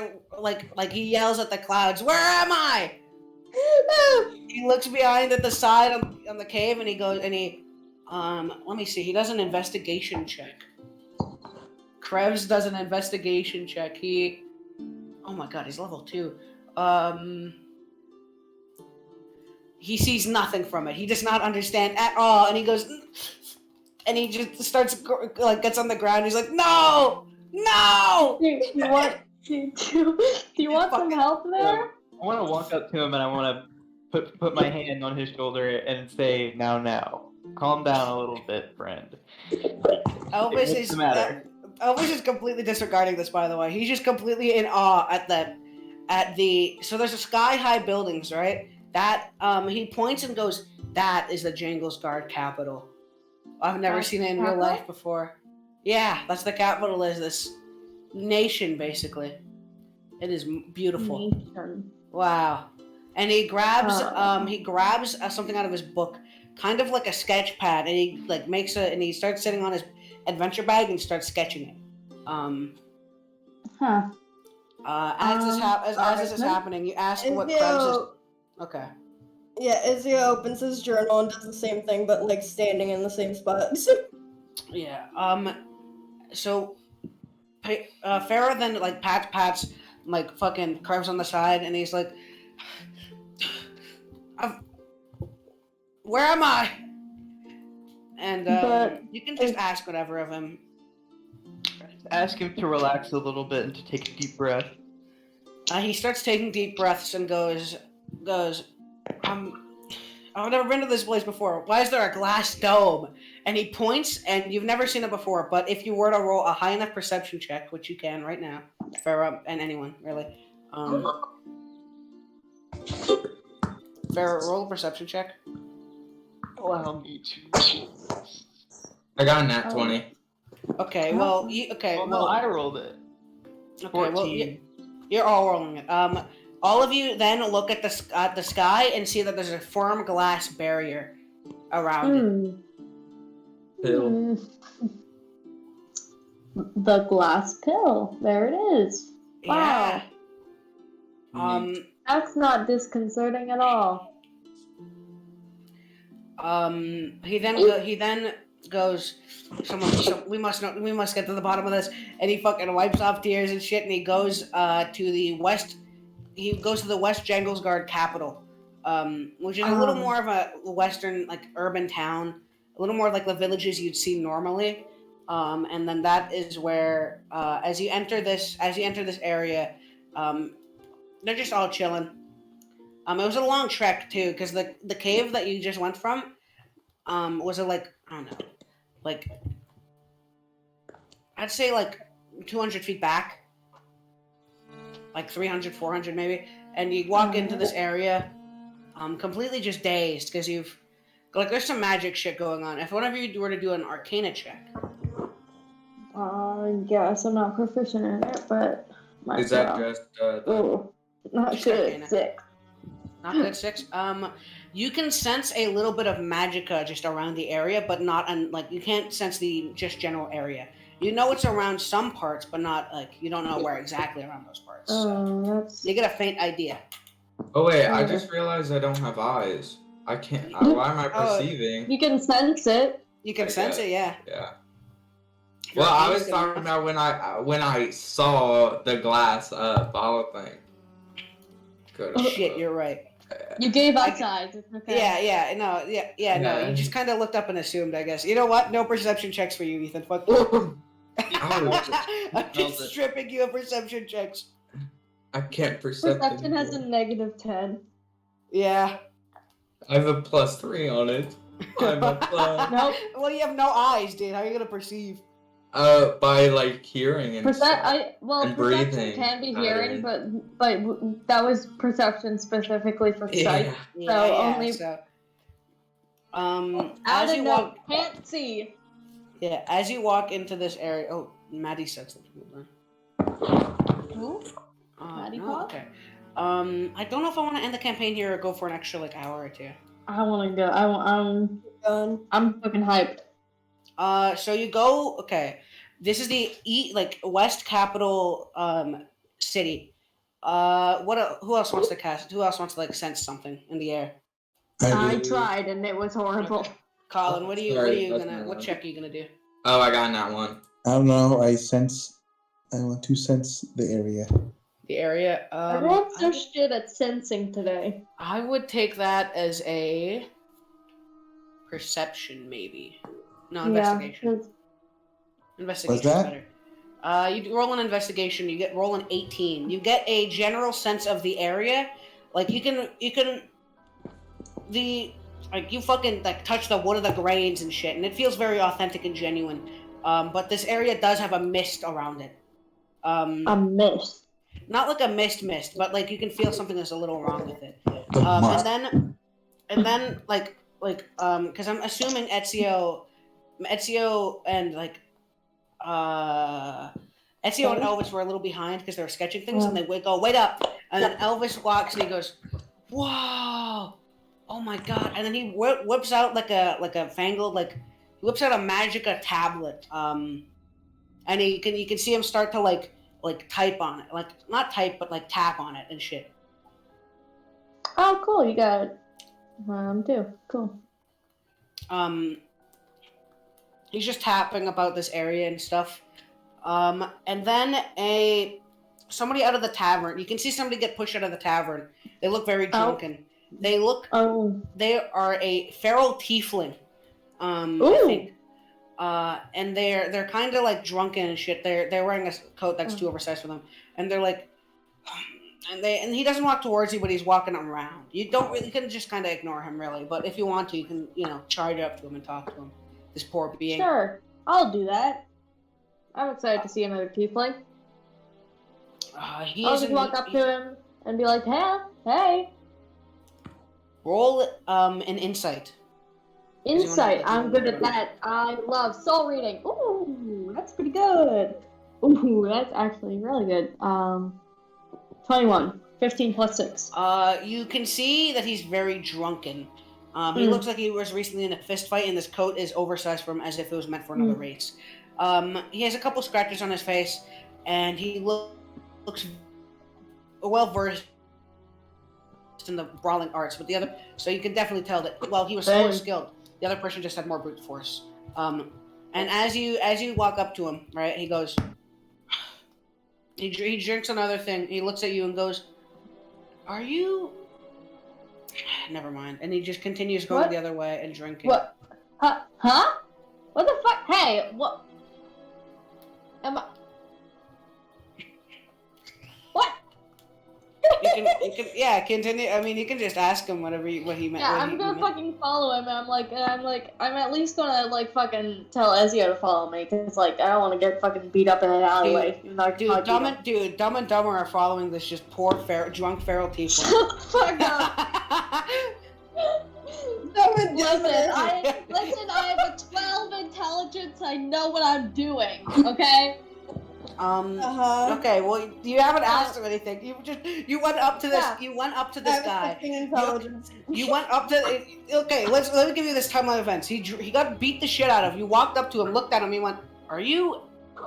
he yells at the clouds, "Where am I?" He looks behind at the side on the cave, and he goes, and he, let me see. He does an investigation check. Krebs does an investigation check. Oh my god, he's level 2. He sees nothing from it. He does not understand at all, and he goes, and he just starts gets on the ground. He's like, "No, no!" Do you want some help there? I want to walk up to him and I want to put my hand on his shoulder and say, now, calm down a little bit, friend. Elvis What's the matter? Elvis is completely disregarding this, by the way. He's just completely in awe so there's a sky-high buildings, right? That, he points and goes, "That is the Jangles Guard capital. I've never seen it in real life before." Yeah, that's the capital of this nation, basically. It is beautiful. Nation. Wow. And he grabs something out of his book, kind of like a sketch pad, and he makes and he starts sitting on adventure bag and starts sketching it. Huh. As this is happening, you ask what Krebs is. Okay. Yeah, Izio opens his journal and does the same thing, but like standing in the same spot. Yeah. So, Farah then like pats like fucking Krebs on the side, and he's like, "Where am I?" And you can just ask whatever of him. Ask him to relax a little bit and to take a deep breath. He starts taking deep breaths and goes, I've never been to this place before. Why is there a glass dome? And he points, and you've never seen it before, but if you were to roll a high enough perception check, which you can right now, Farah, and anyone, really. Farah, roll a perception check. Allow me to. I got a nat 20. Okay, well, no, I rolled it. Okay, well, you're all rolling it. All of you then look at the sky and see that there's a firm glass barrier around it. Pill. The glass pill. There it is. Wow. Yeah. That's not disconcerting at all. He then goes. We must get to the bottom of this. And he fucking wipes off tears and shit, and he goes to the west. He goes to the West Janglesguard capital, which is a little more of a western, like, urban town, a little more like the villages you'd see normally. And then that is where, as you enter this area, they're just all chilling. It was a long trek too, because the cave that you just went from, was I don't know, like, I'd say like 200 feet back. Like 300, 400 maybe, and you walk into this area, completely just dazed because there's some magic shit going on. If one of you were to do an Arcana check, I guess I'm not proficient in it, but Is that just not just good. Arcana. 6. Not good. 6. You can sense a little bit of magicka just around the area, but not you can't sense the just general area. You know it's around some parts, but not you don't know where exactly around those parts. So you get a faint idea. Oh wait, I just realized I don't have eyes. I can't. Why am I perceiving? You can sense it. You can sense it, yeah. Yeah. Well, I was talking about when I saw the glass follow thing. Shit, you're right. You gave us eyes. It's okay. No. You just kind of looked up and assumed, I guess. You know what? No perception checks for you, Ethan. Fuck you. I'm just stripping you of perception checks. I can't perceive. Perception has a -10. Yeah. I have a +3 on it. I'm a plus. Nope. Well, you have no eyes, dude. How are you gonna perceive? By like hearing and perception breathing. Can be hearing, but that was perception specifically for sight. As you walk, can't see. Yeah, as you walk into this area. Oh, Maddie said something. Who? Maddie Pop? Okay. I don't know if I want to end the campaign here or go for an extra hour or 2. I want to go. I'm fucking hyped. So you go. Okay, this is the West Capital city. Who else wants to cast? Who else wants to sense something in the air? I tried and it was horrible. Okay. Colin, what check are you gonna do? Oh, I got that one. I don't know. I want to sense the area. The area. Everyone's so shit at sensing today. I would take that as a perception, maybe. No, investigation. Yeah, investigation is better. You roll an investigation. You roll an 18. You get a general sense of the area. You fucking touch the wood of the grains and shit, and it feels very authentic and genuine. But this area does have a mist around it. A mist. Not like a mist, but you can feel something that's a little wrong with it. And then because I'm assuming Ezio and Ezio and Elvis were a little behind because they were sketching things, and they go, "Wait up!" And then Elvis walks and he goes, "Whoa! Oh my god!" And then he whips out like a fangled whips out a Magica tablet. And you can see him start to like type on it, like not type but like tap on it and shit. Oh, cool! You got too. Cool. He's just tapping about this area and stuff. And then somebody out of the tavern. You can see somebody get pushed out of the tavern. They look very drunken. They look. They are a feral tiefling. I think. And they're kind of like drunken and shit. They're wearing a coat that's too oversized for them, and they're like, and he doesn't walk towards you, but he's walking around. You can just kind of ignore him really, but if you want to, you can charge up to him and talk to him. This poor being. Sure, I'll do that. I'm excited to see another tiefling. I'll just walk up to him and be like, hey. Roll an insight. Insight, I'm good at that. I love soul reading. Ooh, that's pretty good. Ooh, that's actually really good. 21. 15 plus 6. You can see that he's very drunken. He looks like he was recently in a fist fight, and this coat is oversized for him as if it was meant for another race. He has a couple scratches on his face, and he looks well versed in the brawling arts. But so you can definitely tell that while he was more skilled, the other person just had more brute force. And as you walk up to him, right, he goes. He drinks another thing. He looks at you and goes, "Are you?" Never mind. And he just continues going the other way and drinking. What? Huh? What the fuck? Hey, what? Am I? What? You can continue. I mean, you can just ask him what he meant. Yeah, I'm gonna fucking follow him. I'm at least gonna fucking tell Ezio to follow me, cause I don't want to get fucking beat up in an alleyway. Dumb and Dumber are following this just poor drunk feral tiefling. Shut the fuck up. Listen, I have a 12 intelligence. I know what I'm doing. Okay. Okay. Well, you haven't asked him anything. You went up to this. You went up to this guy. You went up to. Okay. Let me give you this timeline of events. He got beat the shit out of. You walked up to him, looked at him. He went, "Are you?"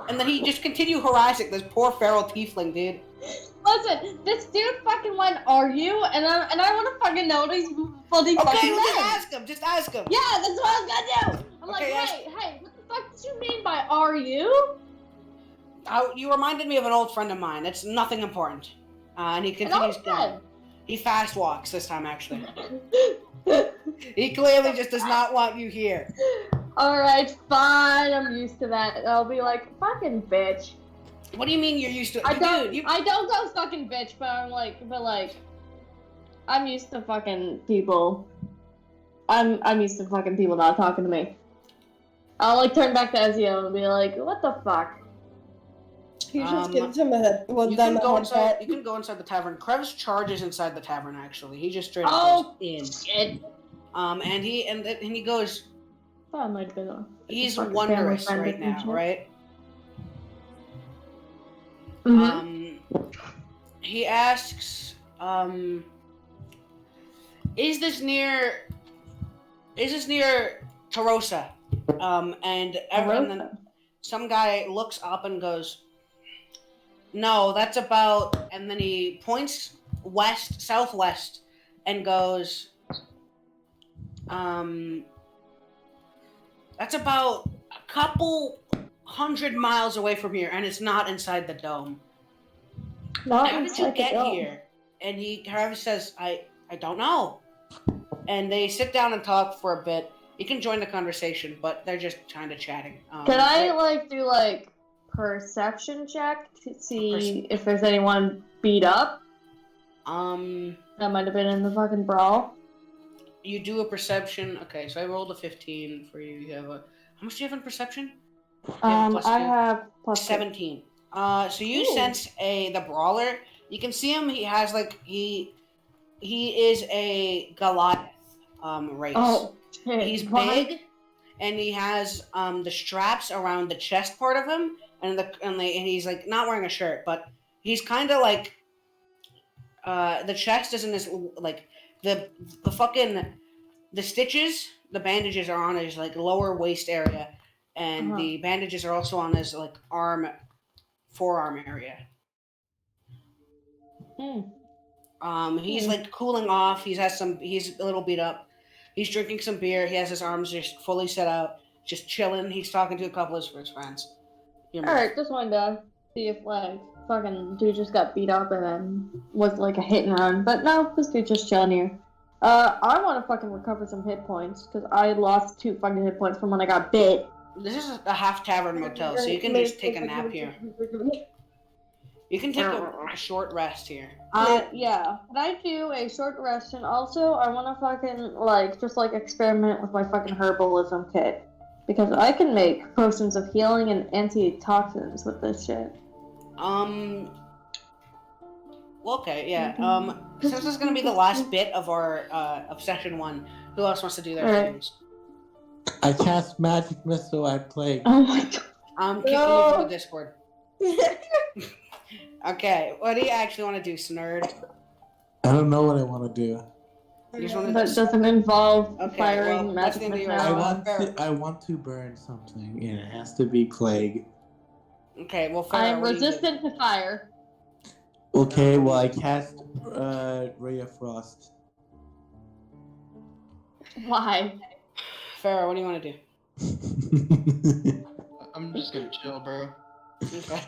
And then he just continued harassing this poor feral tiefling, dude. Listen, this dude fucking went, "Are you?" And I want to fucking know what he's fucking just ask him. Yeah, that's what I was gonna do. I'm hey, what the fuck did you mean by "are you"? You reminded me of an old friend of mine. It's nothing important. And he continues going. He fast walks this time, actually. He clearly just does not want you here. Alright, fine. I'm used to that. I'll be like, fucking bitch. What do you mean you're used to it? I don't go fucking bitch, but I'm used to fucking people. I'm used to fucking people not talking to me. I'll turn back to Ezio and be like, what the fuck? He just gives him a head. You can go inside the tavern. Krebs charges inside the tavern. Actually, he just straight up goes in. Shit. And he goes. That might have been on. He's wondrous right now, right? Mm-hmm. He asks, is this near Tarosa? And then some guy looks up and goes, "No, that's about," and then he points southwest, and goes, "That's about a couple 100 miles away from here, and it's not inside the dome." How did you get here? And Harvey says, I don't know. And they sit down and talk for a bit. You can join the conversation, but they're just kind of chatting. Can I do perception check to see if there's anyone beat up? That might have been in the fucking brawl. You do a perception. Okay, so I rolled a 15 for you. You have how much do you have in perception? I have plus 17. So you sense the brawler. You can see him. He has he is a Goliath race. Oh, shit. He's big, and he has the straps around the chest part of him, and he's not wearing a shirt, but he's kind of the chest isn't as the the stitches, the bandages are on his like lower waist area, and the bandages are also on his like forearm area. He's like cooling off. He's a little beat up. He's drinking some beer. He has his arms just fully set out, just chilling. He's talking to a couple of his friends. Alright, just wanted to see if like fucking dude just got beat up and then was like a hit and run. But no, this dude just chilling here. I want to fucking recover some hit points because I lost 2 fucking hit points from when I got bit. This is a half tavern motel, so you can just take a nap here. You can take a short rest here. Yeah. Can I do a short rest? And also, I want to fucking like just like experiment with my fucking herbalism kit because I can make potions of healing and antitoxins with this shit. Okay, yeah. Since this is gonna be the last bit of our of session 1, who else wants to do their things? I cast magic missile at plague. Oh my god. Keep me from the Discord. Okay, what do you actually want to do, Snurd? I don't know what I want to do. That doesn't involve firing magic missile. I want to burn something, and it has to be plague. Okay, well, I am resistant to fire. Okay, well I cast Ray of Frost. Why? Farrah, what do you want to do? I'm just gonna chill, bro. Okay.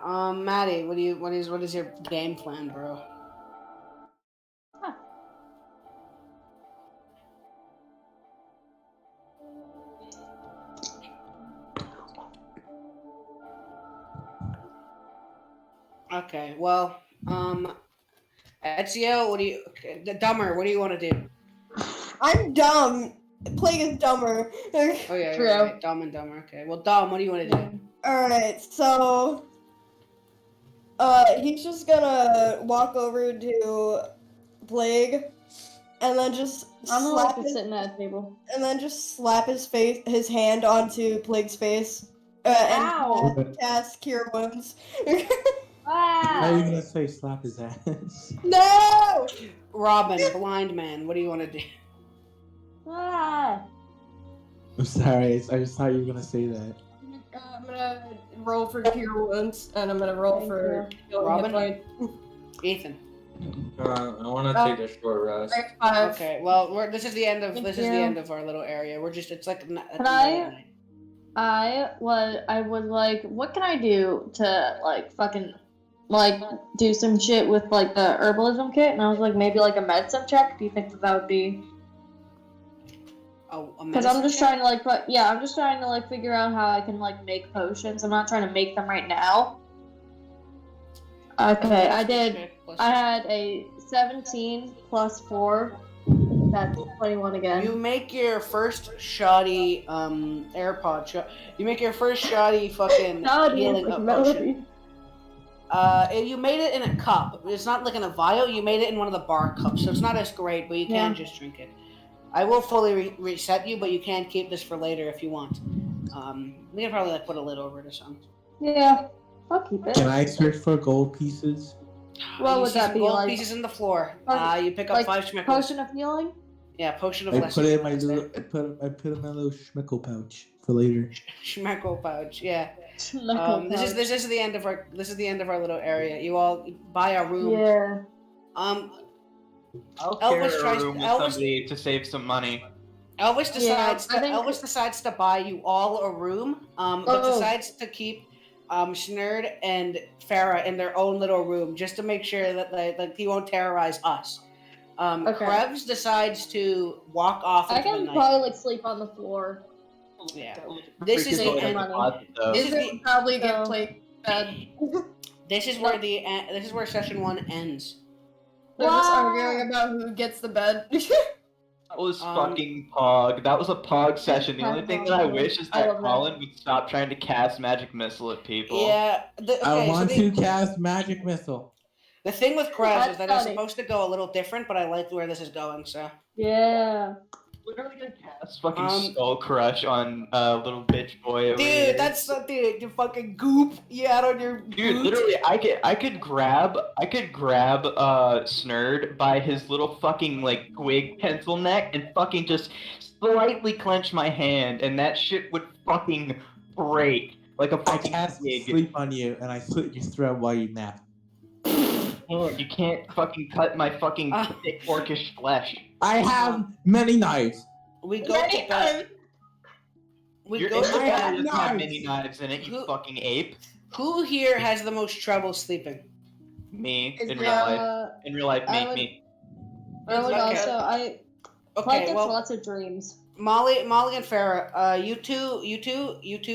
Maddie, what is your game plan, bro? Okay, well, Ezio, Dumber, what do you want to do? I'm dumb. Plague is dumber. Oh yeah, True. Right. Dumb and Dumber. Okay, well, Dom, what do you want to do? Alright, so he's just gonna walk over to Plague and then just slap sitting at a table. And then just slap his hand onto Plague's face. And cast Cure Wounds. How are you gonna say slap his ass? No! Robin, blind man, what do you want to do? I'm sorry, I just thought you were gonna say that. I'm gonna roll for Cure Wounds, and I'm gonna roll for Robin? Ethan. I want to take a short rest. Okay, well, this is the end of our little area. It's like. I was like, what can I do to like fucking like do some shit with like the herbalism kit? And I was like, maybe like a medicine check. Do you think that would be? Because I'm just trying to like, I'm just trying to like figure out how I can like make potions. I'm not trying to make them right now. Okay, I did. I had a 17 plus 4. That's 21 again. You make your first shoddy AirPod. You make your first shoddy fucking healing up potion. You made it in a cup. It's not like in a vial. You made it in one of the bar cups, so it's not as great, but you can just drink it. I will fully reset you, but you can keep this for later if you want. We can probably like put a lid over it or something. Yeah, I'll keep it. Can I search for gold pieces? What would that be gold like? Pieces in the floor. You pick up like 5 schmickles. Potion of healing? Yeah, potion of I blessing. put it in my little. I put it in my little schmickle pouch for later. Schmeckle pouch. Yeah. This is the end of our little area. You all buy a room. Yeah. I'll share a room with somebody to save some money. Elvis decides to buy you all a room, but decides to keep Snurd and Farrah in their own little room just to make sure that he won't terrorize us. Krebs decides to walk off into the night. I can probably like sleep on the floor. Yeah. This is the end. This is probably get played bed. This is where session 1 ends. They're just arguing about who gets the bed. That was fucking Pog. That was a Pog session. The only thing that I wish is that Colin would stop trying to cast magic missile at people. Yeah. I want to cast magic missile. The thing with Krebs is that it's supposed to go a little different, but I like where this is going, so. Yeah. literally gonna cast fucking Skull Crush on little bitch boy over here. Dude, that's so dude, you fucking goop you had on your Dude, boot. literally, I could grab Snurd by his little fucking like twig pencil neck and fucking just slightly clench my hand, and that shit would fucking break like a I fucking cast twig. sleep on you, and I slit your throat while you nap. You can't fucking cut my fucking thick orcish flesh. I have many knives. We go to bed. Your inventory doesn't have many knives in it, you fucking ape. Who here has the most trouble sleeping? Me, in real life. In real life, me. I would also, Clyde Okay, gets well, lots of dreams. Molly and Farah, you two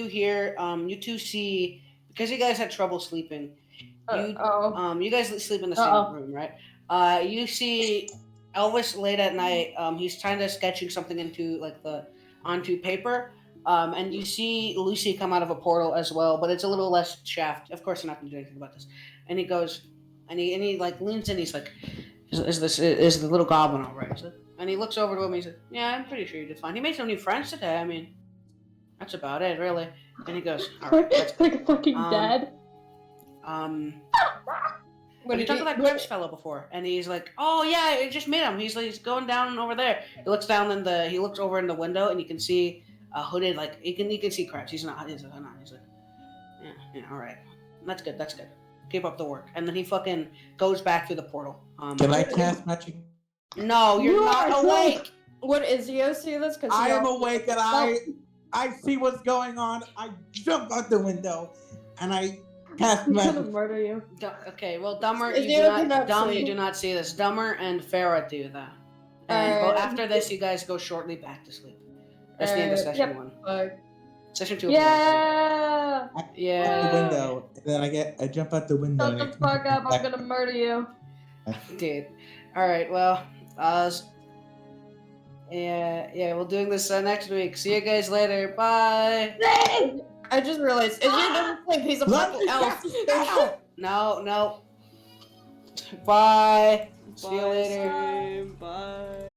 here, you two see, because you guys had trouble sleeping, you guys sleep in the same room, right? You see Elvis late at night, he's kind of sketching something onto paper, and you see Lucy come out of a portal as well, but it's a little less shaft. Of course, I'm not going to do anything about this. And he goes, and he like leans in, he's like, is the little goblin all right? And he looks over to him, and he said, yeah, I'm pretty sure you did fine. He made some new friends today, I mean, that's about it, really. And he goes, all right, that's like a fucking dad. Have you talked to that Grips fellow before? And he's like, oh yeah, I just met him. He's going down over there. He looks down he looks over in the window, and you can see a hooded, like, you can see Krebs. He's like, yeah, all right, that's good. Keep up the work. And then he fucking goes back through the portal. Can I cast magic? No, you're not awake. Would Izio see this? Because I am awake, and I see what's going on. I jump out the window, and I cast I'm magic. gonna murder you. Okay, well, Dumber, you do not see this. Dumber and Farah do that. And well, after this, you guys go shortly back to sleep. That's the end of session 1. Session 2. Yeah. Yeah. The window, and then I jump out the window. Shut the fuck up! I'm gonna murder you. Dude. All right. Well, yeah, we're doing this next week. See you guys later. Bye. I just realized Izio doesn't think he's a fucking elf. No. Bye. See you Bye, later. Sam. Bye.